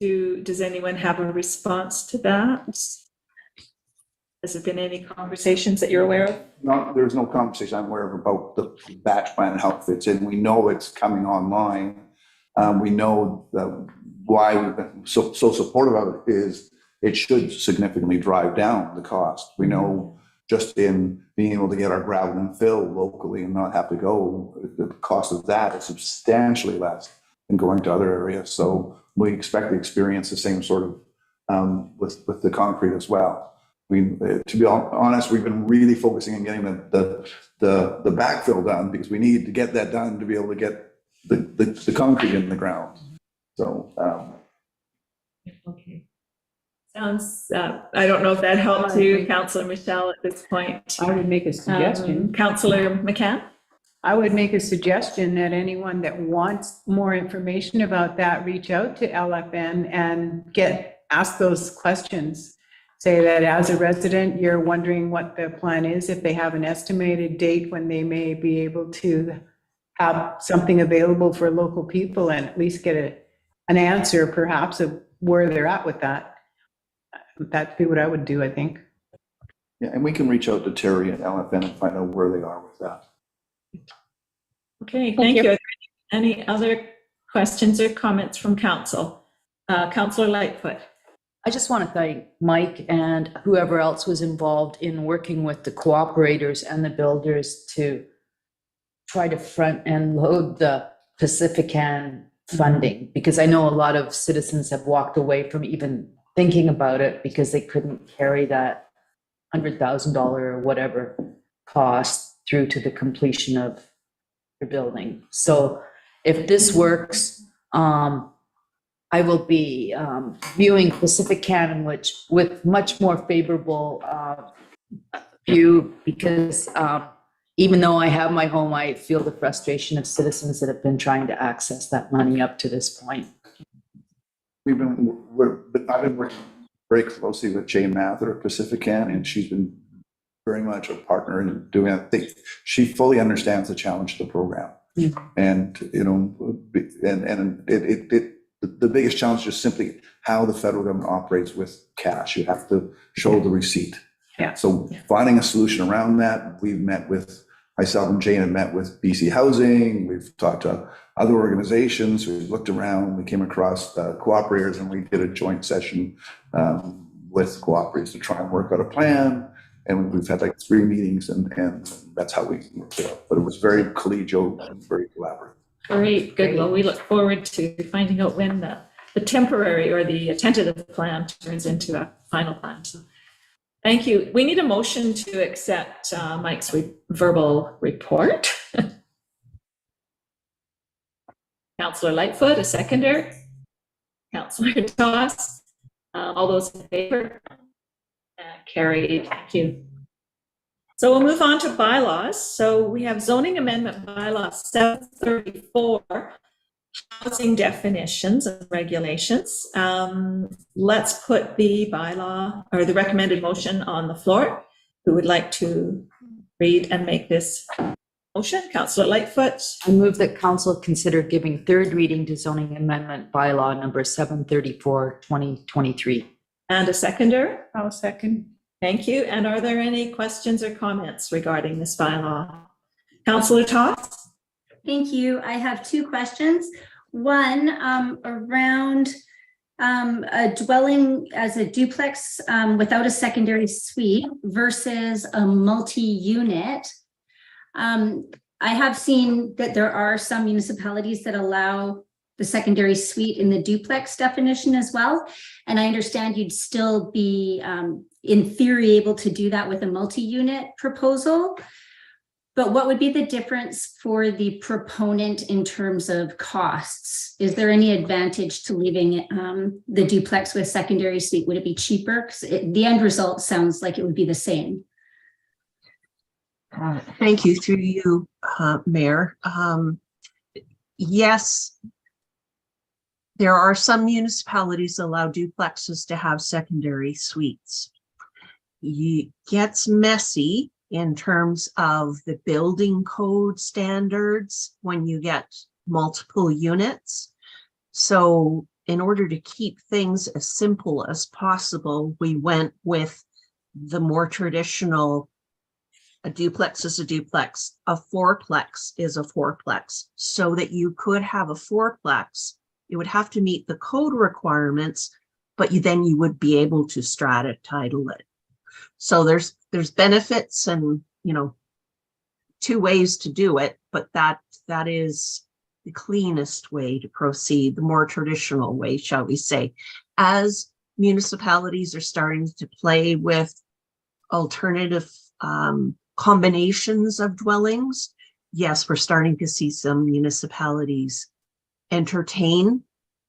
Does anyone have a response to that? Has there been any conversations that you're aware of? There's no conversation I'm aware of about the batch plan and how it fits in. We know it's coming online. We know that why we've been so supportive of it is it should significantly drive down the cost. We know just in being able to get our gravel and fill locally and not have to go, the cost of that is substantially less than going to other areas. So we expect to experience the same sort of with the concrete as well. To be honest, we've been really focusing on getting the backfill done, because we need to get that done to be able to get the concrete in the ground. So Okay. Sounds, I don't know if that helps you, Councillor Michelle, at this point. I would make a suggestion. Councillor McCann? I would make a suggestion that anyone that wants more information about that, reach out to LFN and ask those questions. Say that as a resident, you're wondering what the plan is, if they have an estimated date when they may be able to have something available for local people, and at least get an answer perhaps of where they're at with that. That'd be what I would do, I think. yeah, and we can reach out to Terry and LFN and find out where they are with that. Okay, thank you. Are there any other questions or comments from council? Councillor Lightfoot. I just want to thank Mike and whoever else was involved in working with the cooperators and the builders to try to front and load the Pacifican funding, because I know a lot of citizens have walked away from even thinking about it because they couldn't carry that $100,000 or whatever cost through to the completion of the building. So if this works, I will be viewing Pacific Cannon with much more favorable view, because even though I have my home, I feel the frustration of citizens that have been trying to access that money up to this point. I've been working very closely with Jane Mather at Pacifican, and she's been very much a partner in doing it. She fully understands the challenge of the program. Mm-hmm. And, the biggest challenge is simply how the federal government operates with cash. You have to show the receipt. Yeah. So finding a solution around that, myself and Jane have met with BC Housing, we've talked to other organizations, we've looked around, we came across cooperators, and we did a joint session with cooperators to try and work out a plan. And we've had like 3 meetings, and that's how we worked it out. But it was very collegial and very collaborative. Great, good. Well, we look forward to finding out when the temporary or the tentative plan turns into a final plan. So, thank you. We need a motion to accept Mike's verbal report. Councillor Lightfoot, a seconder. Councillor Toss. All those in favor? Carried. Thank you. So we'll move on to bylaws. So we have zoning amendment bylaw 734, housing definitions and regulations. Let's put the bylaw or the recommended motion on the floor. Who would like to read and make this motion? Councillor Lightfoot. I move that council consider giving third reading to zoning amendment bylaw number 734, 2023. And a seconder. I'll second. Thank you. And are there any questions or comments regarding this bylaw? Councillor Toss. Thank you. I have two questions. One, around a dwelling as a duplex without a secondary suite versus a multi-unit. I have seen that there are some municipalities that allow the secondary suite in the duplex definition as well. And I understand you'd still be, in theory, able to do that with a multi-unit proposal. But what would be the difference for the proponent in terms of costs? Is there any advantage to leaving the duplex with secondary suite? Would it be cheaper? Because the end result sounds like it would be the same. Thank you, through you, Mayor. Yes, there are some municipalities that allow duplexes to have secondary suites. It gets messy in terms of the building code standards when you get multiple units. So in order to keep things as simple as possible, we went with the more traditional, a duplex is a duplex, a fourplex is a fourplex, so that you could have a fourplex. It would have to meet the code requirements, but then you would be able to strata title it. So there's benefits and, you know, two ways to do it, but that is the cleanest way to proceed, the more traditional way, shall we say. As municipalities are starting to play with alternative combinations of dwellings, yes, we're starting to see some municipalities entertain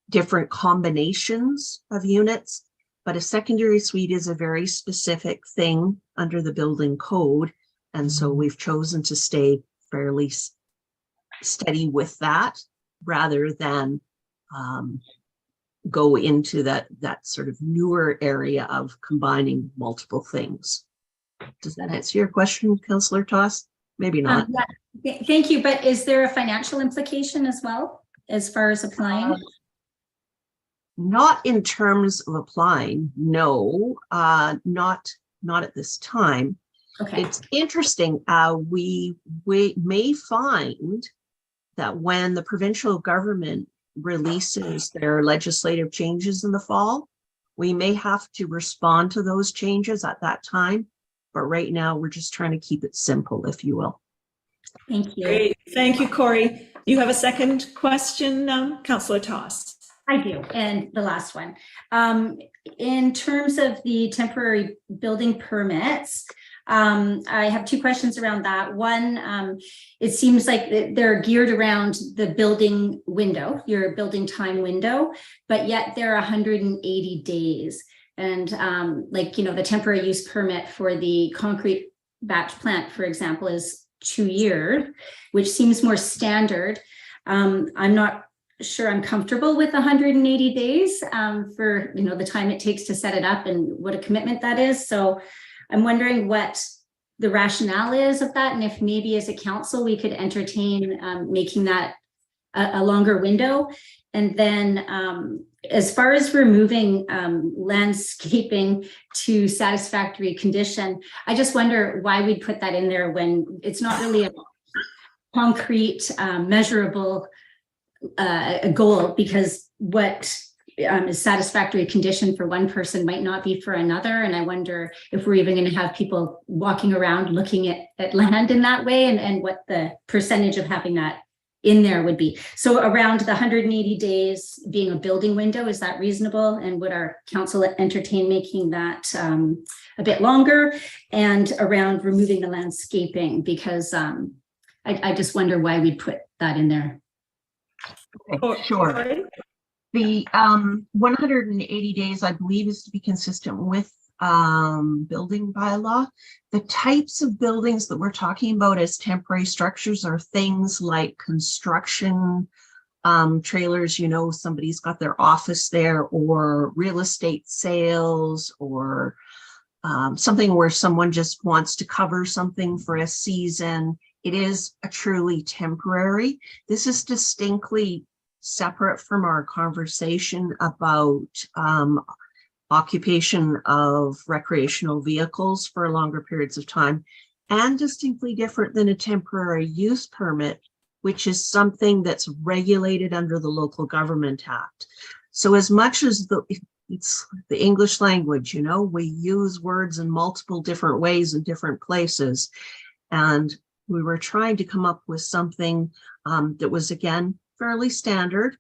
different combinations of units, but a secondary suite is a very specific thing under the building code. And so we've chosen to stay fairly steady with that rather than go into that sort of newer area of combining multiple things. Does that answer your question, Councillor Toss? Maybe not. Yeah. Thank you. But is there a financial implication as well, as far as applying? Not in terms of applying, no, not at this time. Okay. It's interesting. We may find that when the provincial government releases their legislative changes in the fall, we may have to respond to those changes at that time. But right now, we're just trying to keep it simple, if you will. Thank you. Great. Thank you, Corey. You have a second question, Councillor Toss. I do. And the last one. In terms of the temporary building permits, I have two questions around that. One, it seems like they're geared around the building window, your building time window, but yet they're 180 days. And like, you know, the temporary use permit for the concrete batch plant, for example, is 2 years, which seems more standard. I'm not sure I'm comfortable with 180 days for, you know, the time it takes to set it up and what a commitment that is. So I'm wondering what the rationale is of that, and if maybe as a council we could entertain making that a longer window. And then as far as removing landscaping to satisfactory condition, I just wonder why we'd put that in there when it's not really a concrete, measurable goal, because what is satisfactory condition for one person might not be for another. And I wonder if we're even going to have people walking around looking at land in that way, and what the percentage of having that in there would be. So around the 180 days being a building window, is that reasonable? And would our council entertain making that a bit longer? And around removing the landscaping, because I just wonder why we put that in there. Sure. Cory? The 180 days, I believe, is to be consistent with building bylaw. The types of buildings that we're talking about as temporary structures are things like construction trailers, you know, somebody's got their office there, or real estate sales, or something where someone just wants to cover something for a season. It is a truly temporary. This is distinctly separate from our conversation about occupation of recreational vehicles for longer periods of time, and distinctly different than a temporary use permit, which is something that's regulated under the Local Government Act. So as much as it's the English language, you know, we use words in multiple different ways in different places. And we were trying to come up with something that was, again, fairly standard.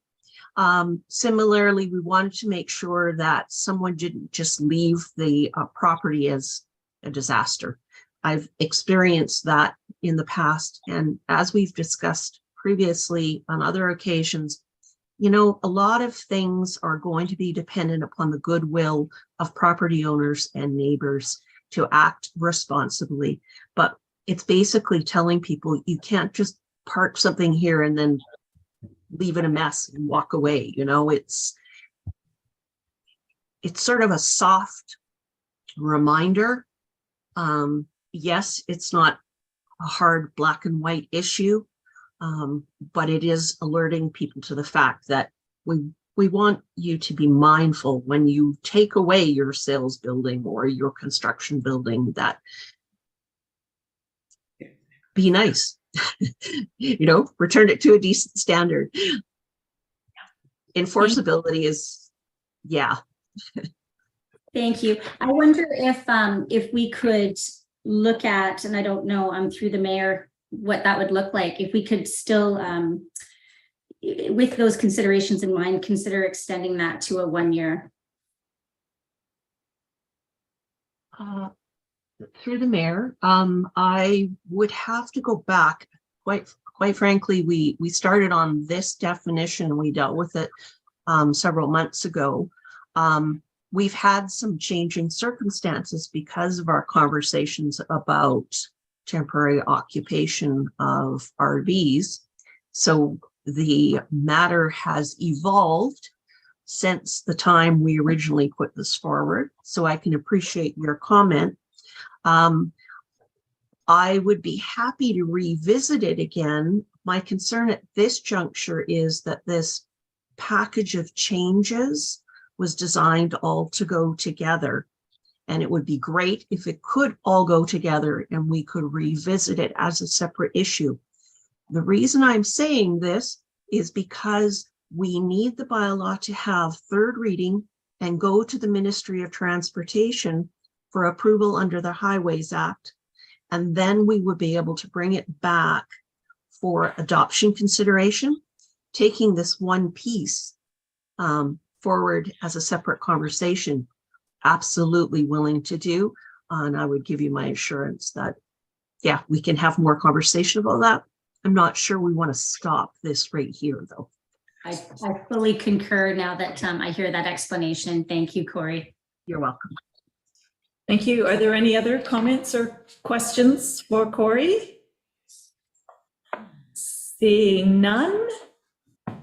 Similarly, we wanted to make sure that someone didn't just leave the property as a disaster. I've experienced that in the past. And as we've discussed previously on other occasions, you know, a lot of things are going to be dependent upon the goodwill of property owners and neighbors to act responsibly. But it's basically telling people you can't just park something here and then leave it a mess and walk away. You know, it's sort of a soft reminder. Yes, it's not a hard black and white issue, but it is alerting people to the fact that we want you to be mindful when you take away your sales building or your construction building, that be nice, you know, return it to a decent standard. Enforceability is, yeah. Thank you. I wonder if we could look at, and I don't know, through the mayor, what that would look like, if we could still, with those considerations in mind, consider extending that to a 1 year. Through the mayor, I would have to go back. Quite frankly, we started on this definition. We dealt with it several months ago. We've had some changing circumstances because of our conversations about temporary occupation of RVs. So the matter has evolved since the time we originally put this forward. So I can appreciate your comment. I would be happy to revisit it again. My concern at this juncture is that this package of changes was designed all to go together. And it would be great if it could all go together and we could revisit it as a separate issue. The reason I'm saying this is because we need the bylaw to have third reading and go to the Ministry of Transportation for approval under the Highways Act. And then we would be able to bring it back for adoption consideration, taking this one piece forward as a separate conversation. Absolutely willing to do. And I would give you my assurance that, yeah, we can have more conversation about that. I'm not sure we want to stop this right here, though. I fully concur now that I hear that explanation. Thank you, Cory. You're welcome. Thank you. Are there any other comments or questions for Cory? Seeing none,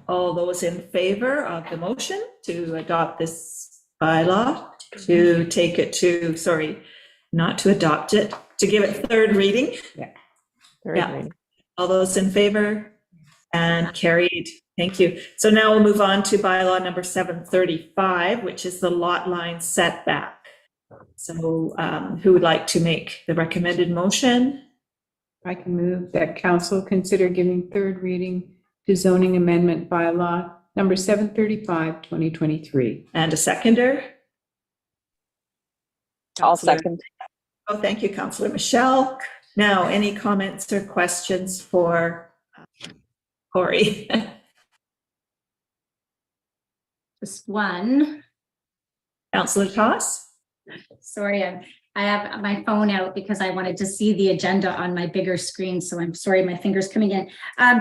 all those in favor of the motion to adopt this bylaw, to take it to, sorry, not to adopt it, to give it third reading? Third reading. All those in favor? And carried. Thank you. So now we'll move on to bylaw number 735, which is the lot line setback. So who would like to make the recommended motion? I can move that council consider giving third reading to zoning amendment bylaw number 735, 2023. And a seconder? I'll Councillor- second. Oh, thank you, Councillor Michelle. Now, any comments or questions for Cory? Just one. Councillor Toss? Sorry, I have my phone out because I wanted to see the agenda on my bigger screen. So I'm sorry, my finger's coming in.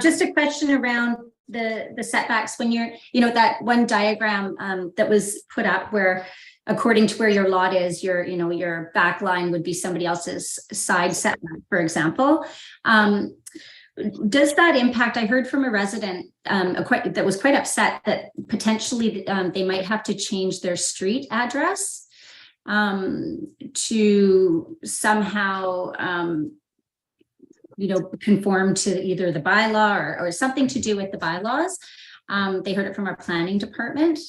Just a question around the setbacks when you're, that one diagram that was put up where according to where your lot is, your back line would be somebody else's side setback, for example. Does that impact? I heard from a resident that was quite upset that potentially they might have to change their street address to somehow, conform to either the bylaw or something to do with the bylaws. They heard it from our planning department.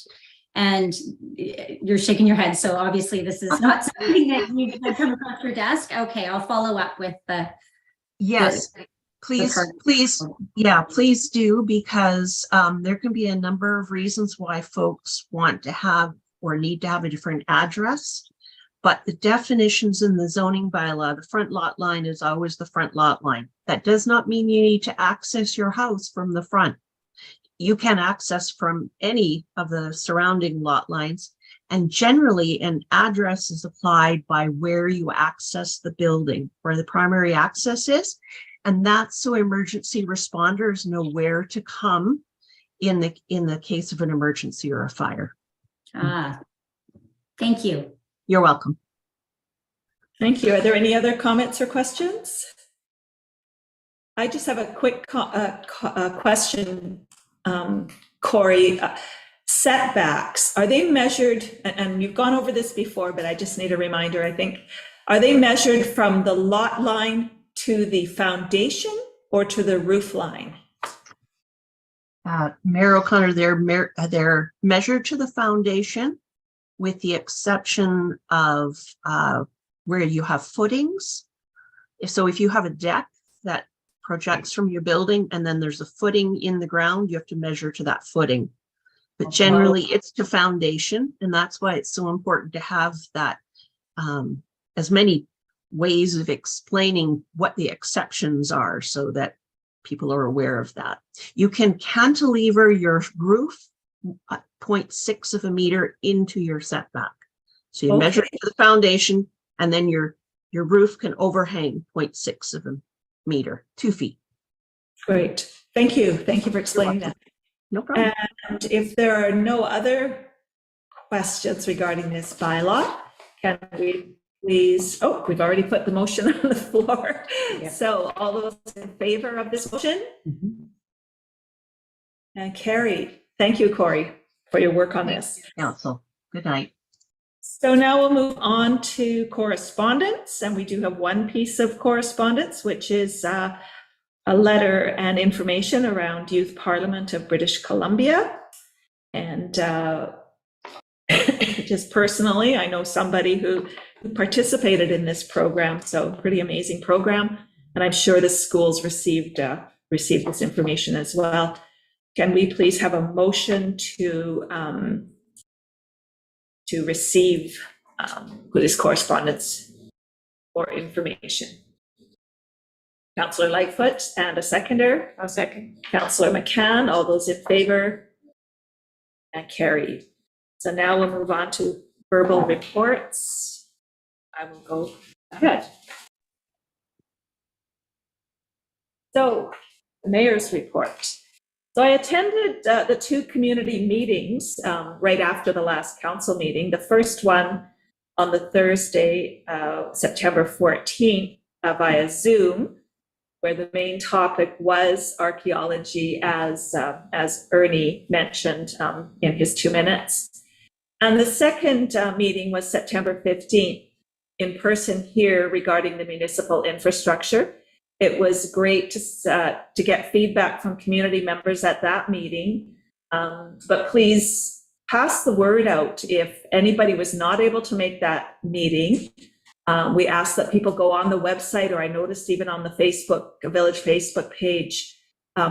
And you're shaking your head. So obviously this is not something that you come across your desk. Okay, I'll follow up with the. Yes, please, please do, because there can be a number of reasons why folks want to have or need to have a different address. But the definitions in the zoning bylaw, the front lot line is always the front lot line. That does not mean you need to access your house from the front. You can access from any of the surrounding lot lines, and generally an address is applied by where you access the building, where the primary access is, and that's so emergency responders know where to come in the case of an emergency or a fire. Thank you. You're welcome. Thank you. Are there any other comments or questions? I just have a quick question. Corey, setbacks, are they measured, and you've gone over this before, but I just need a reminder, I think, are they measured from the lot line to the foundation or to the roof line? Mayor O'Connor, they're measured to the foundation, with the exception of where you have footings. So if you have a deck that projects from your building and then there's a footing in the ground, you have to measure to that footing. But generally it's to foundation, and that's why it's so important to have that as many ways of explaining what the exceptions are so that people are aware of that. You can cantilever your roof 0.6 of a meter into your setback. So you measure to the foundation, and then your roof can overhang 0.6 of a meter, 2 feet. Great. Thank you. Thank you for explaining that. No problem. And if there are no other questions regarding this bylaw, can we please, we've already put the motion on the floor. Yeah. So all those in favor of this motion? And carried. Thank you, Corey, for your work on this. Council, good night. So now we'll move on to correspondence, and we do have one piece of correspondence, which is a letter and information around Youth Parliament of British Columbia. And just personally, I know somebody who participated in this program, so pretty amazing program, and I'm sure the schools received this information as well. Can we please have a motion to receive this correspondence or information? Councillor Lightfoot, and a seconder. I'll second. Councillor McCann, all those in favor? And carried. So now we'll move on to verbal reports. I will go ahead. So, the mayor's report. So I attended the 2 community meetings right after the last council meeting. The first one on the Thursday, September 14th, via Zoom, where the main topic was archaeology, as Ernie mentioned in his 2 minutes. And the second meeting was September 15th, in person here, regarding the municipal infrastructure. It was great to get feedback from community members at that meeting, but please pass the word out if anybody was not able to make that meeting. We asked that people go on the website, or I noticed even on the village Facebook page,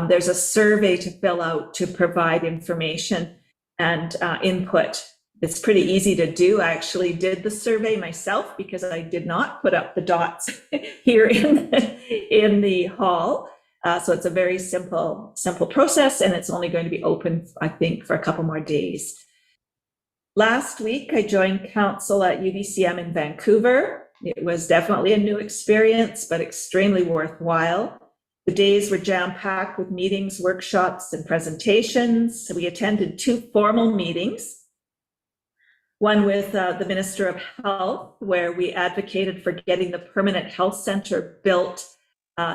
there's a survey to fill out to provide information and input. It's pretty easy to do. I actually did the survey myself because I did not put up the dots here in the hall. So it's a very simple process, and it's only going to be open, I think, for a couple more days. Last week, I joined council at UBCM in Vancouver, It was definitely a new experience, but extremely worthwhile. The days were jam-packed with meetings, workshops, and presentations. We attended 2 formal meetings, one with the Minister of Health, where we advocated for getting the permanent health center built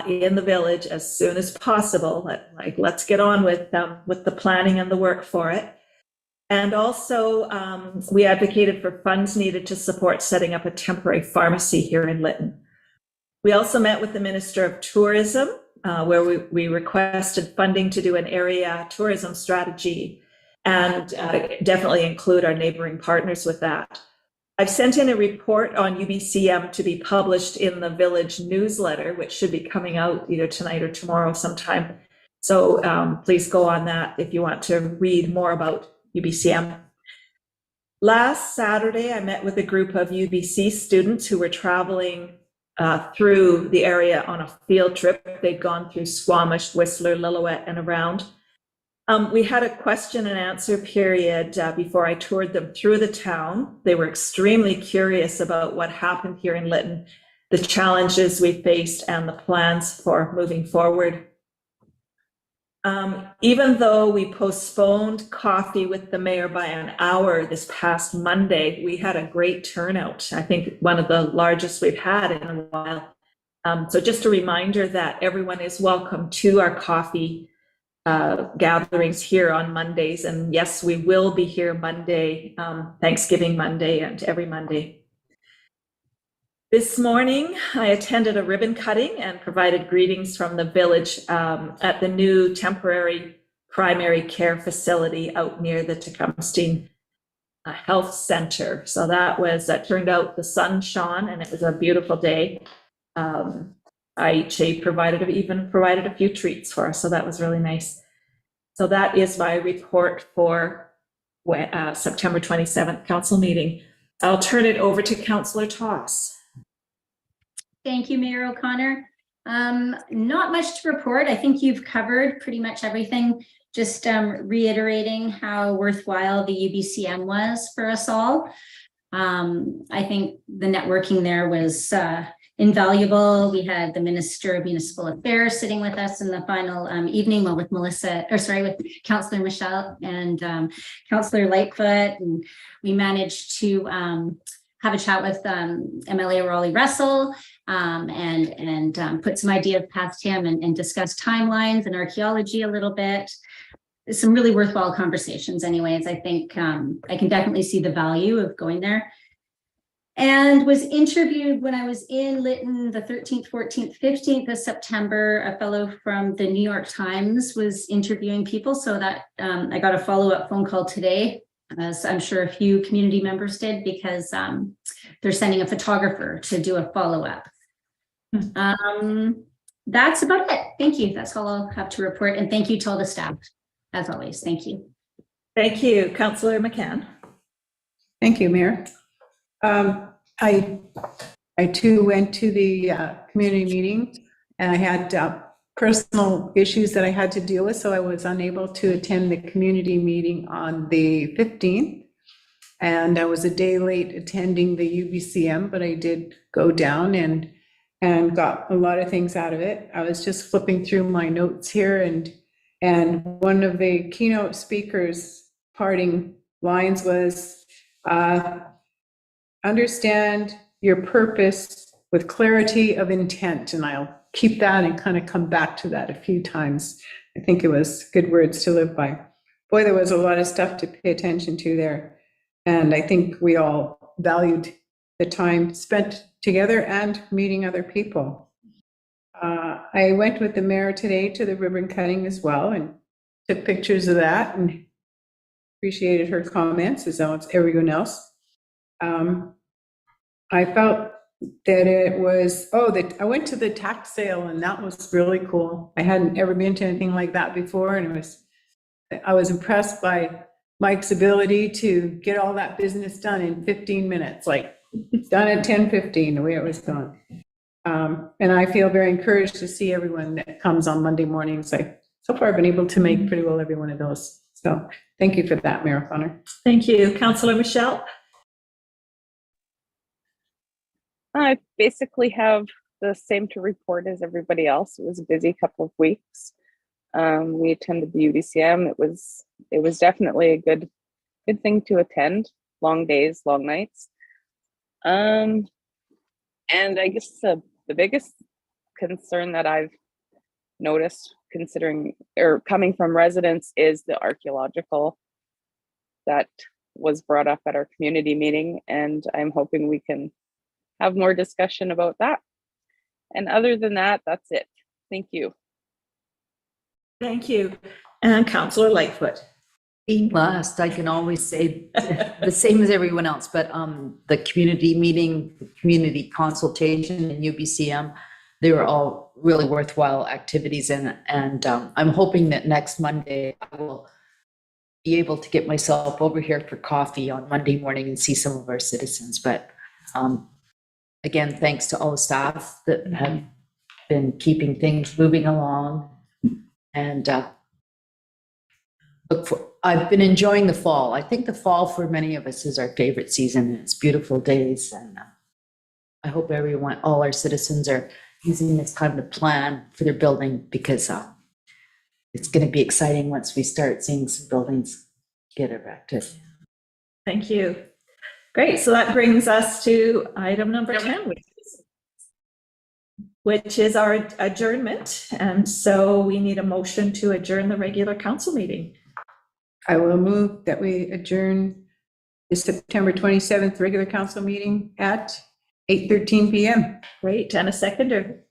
in the village as soon as possible. Let's get on with the planning and the work for it. And also, we advocated for funds needed to support setting up a temporary pharmacy here in Lytton. We also met with the Minister of Tourism, where we requested funding to do an area tourism strategy and definitely include our neighboring partners with that. I've sent in a report on UBCM to be published in the village newsletter, which should be coming out either tonight or tomorrow sometime. So please go on that if you want to read more about UBCM. Last Saturday, I met with a group of UBC students who were traveling through the area on a field trip. They'd gone through Squamish, Whistler, Lillooet, and around. We had a question and answer period before I toured them through the town. They were extremely curious about what happened here in Lytton, the challenges we faced, and the plans for moving forward. Even though we postponed coffee with the mayor by an hour this past Monday, we had a great turnout. I think one of the largest we've had in a while. So just a reminder that everyone is welcome to our coffee gatherings here on Mondays. And yes, we will be here Monday, Thanksgiving Monday, and every Monday. This morning, I attended a ribbon cutting and provided greetings from the village at the new temporary primary care facility out near the Tecumseh Health Center. So that turned out, the sun shone and it was a beautiful day. IHA even provided a few treats for us, so that was really nice. So that is my report for September 27th council meeting. I'll turn it over to Councillor Toss. Thank you, Mayor O'Connor. Not much to report. I think you've covered pretty much everything. Just reiterating how worthwhile the UBCM was for us all. I think the networking there was invaluable. We had the Minister of Municipal Affairs sitting with us in the final evening, well, with with Councillor Michelle and Councillor Lightfoot, and we managed to have a chat with MLA Raleigh Russell and put some ideas past him and discuss timelines and archaeology a little bit. Some really worthwhile conversations anyways. I think I can definitely see the value of going there. And was interviewed when I was in Lytton the 13th, 14th, 15th of September. A fellow from the New York Times was interviewing people, so that I got a follow-up phone call today, as I'm sure a few community members did, because they're sending a photographer to do a follow-up. That's about it. Thank you. That's all I'll have to report. And thank you to all the staff, as always. Thank you. Thank you, Councillor McCann. Thank you, Mayor. I too went to the community meeting, and I had personal issues that I had to deal with, so I was unable to attend the community meeting on the 15th. And I was a day late attending the UBCM, but I did go down and got a lot of things out of it. I was just flipping through my notes here, and one of the keynote speakers' parting lines was, understand your purpose with clarity of intent. And I'll keep that and kind of come back to that a few times. I think it was good words to live by. Boy, there was a lot of stuff to pay attention to there. And I think we all valued the time spent together and meeting other people. I went with the mayor today to the ribbon cutting as well and took pictures of that and appreciated her comments, as well as everyone else. I felt that it was, I went to the tax sale, and that was really cool. I hadn't ever been to anything like that before, and I was impressed by Mike's ability to get all that business done in 15 minutes, like done at 10:15, the way it was done. And I feel very encouraged to see everyone that comes on Monday mornings. So far I've been able to make pretty well every one of those. So thank you for that, Mayor O'Connor. Thank you. Councillor Michelle. I basically have the same to report as everybody else. It was a busy couple of weeks. We attended the UDCM. It was definitely a good thing to attend. Long days, long nights. And I guess the biggest concern that I've noticed, considering or coming from residents, is the archaeological that was brought up at our community meeting, and I'm hoping we can have more discussion about that. And other than that, that's it. Thank you. Thank you. And Councillor Lightfoot. Being last, I can always say the same as everyone else, but the community meeting, the community consultation and UBCM, they were all really worthwhile activities. And I'm hoping that next Monday I will be able to get myself over here for coffee on Monday morning and see some of our citizens. But again, thanks to all the staff that have been keeping things moving along. And I've been enjoying the fall. I think the fall for many of us is our favorite season. It's beautiful days. And I hope everyone, all our citizens are using this time to plan for their building, because it's going to be exciting once we start seeing some buildings get erected. Thank you. Great. So that brings us to item number 10, which is our adjournment. And so we need a motion to adjourn the regular council meeting. I will move that we adjourn the September 27th regular council meeting at 8:13 p.m. Great. And a seconder.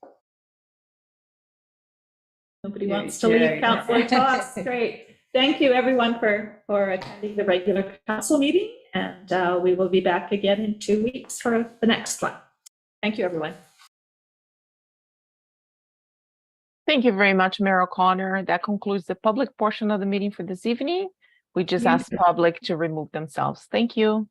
Nobody Jerry, wants to leave. Jerry. Councillor Toss. Great. Thank you, everyone, for attending the regular council meeting. And we will be back again in 2 weeks for the next one. Thank you, everyone. Thank you very much, Mayor O'Connor. That concludes the public portion of the meeting for this evening. We just Thank ask public to remove themselves. Thank you.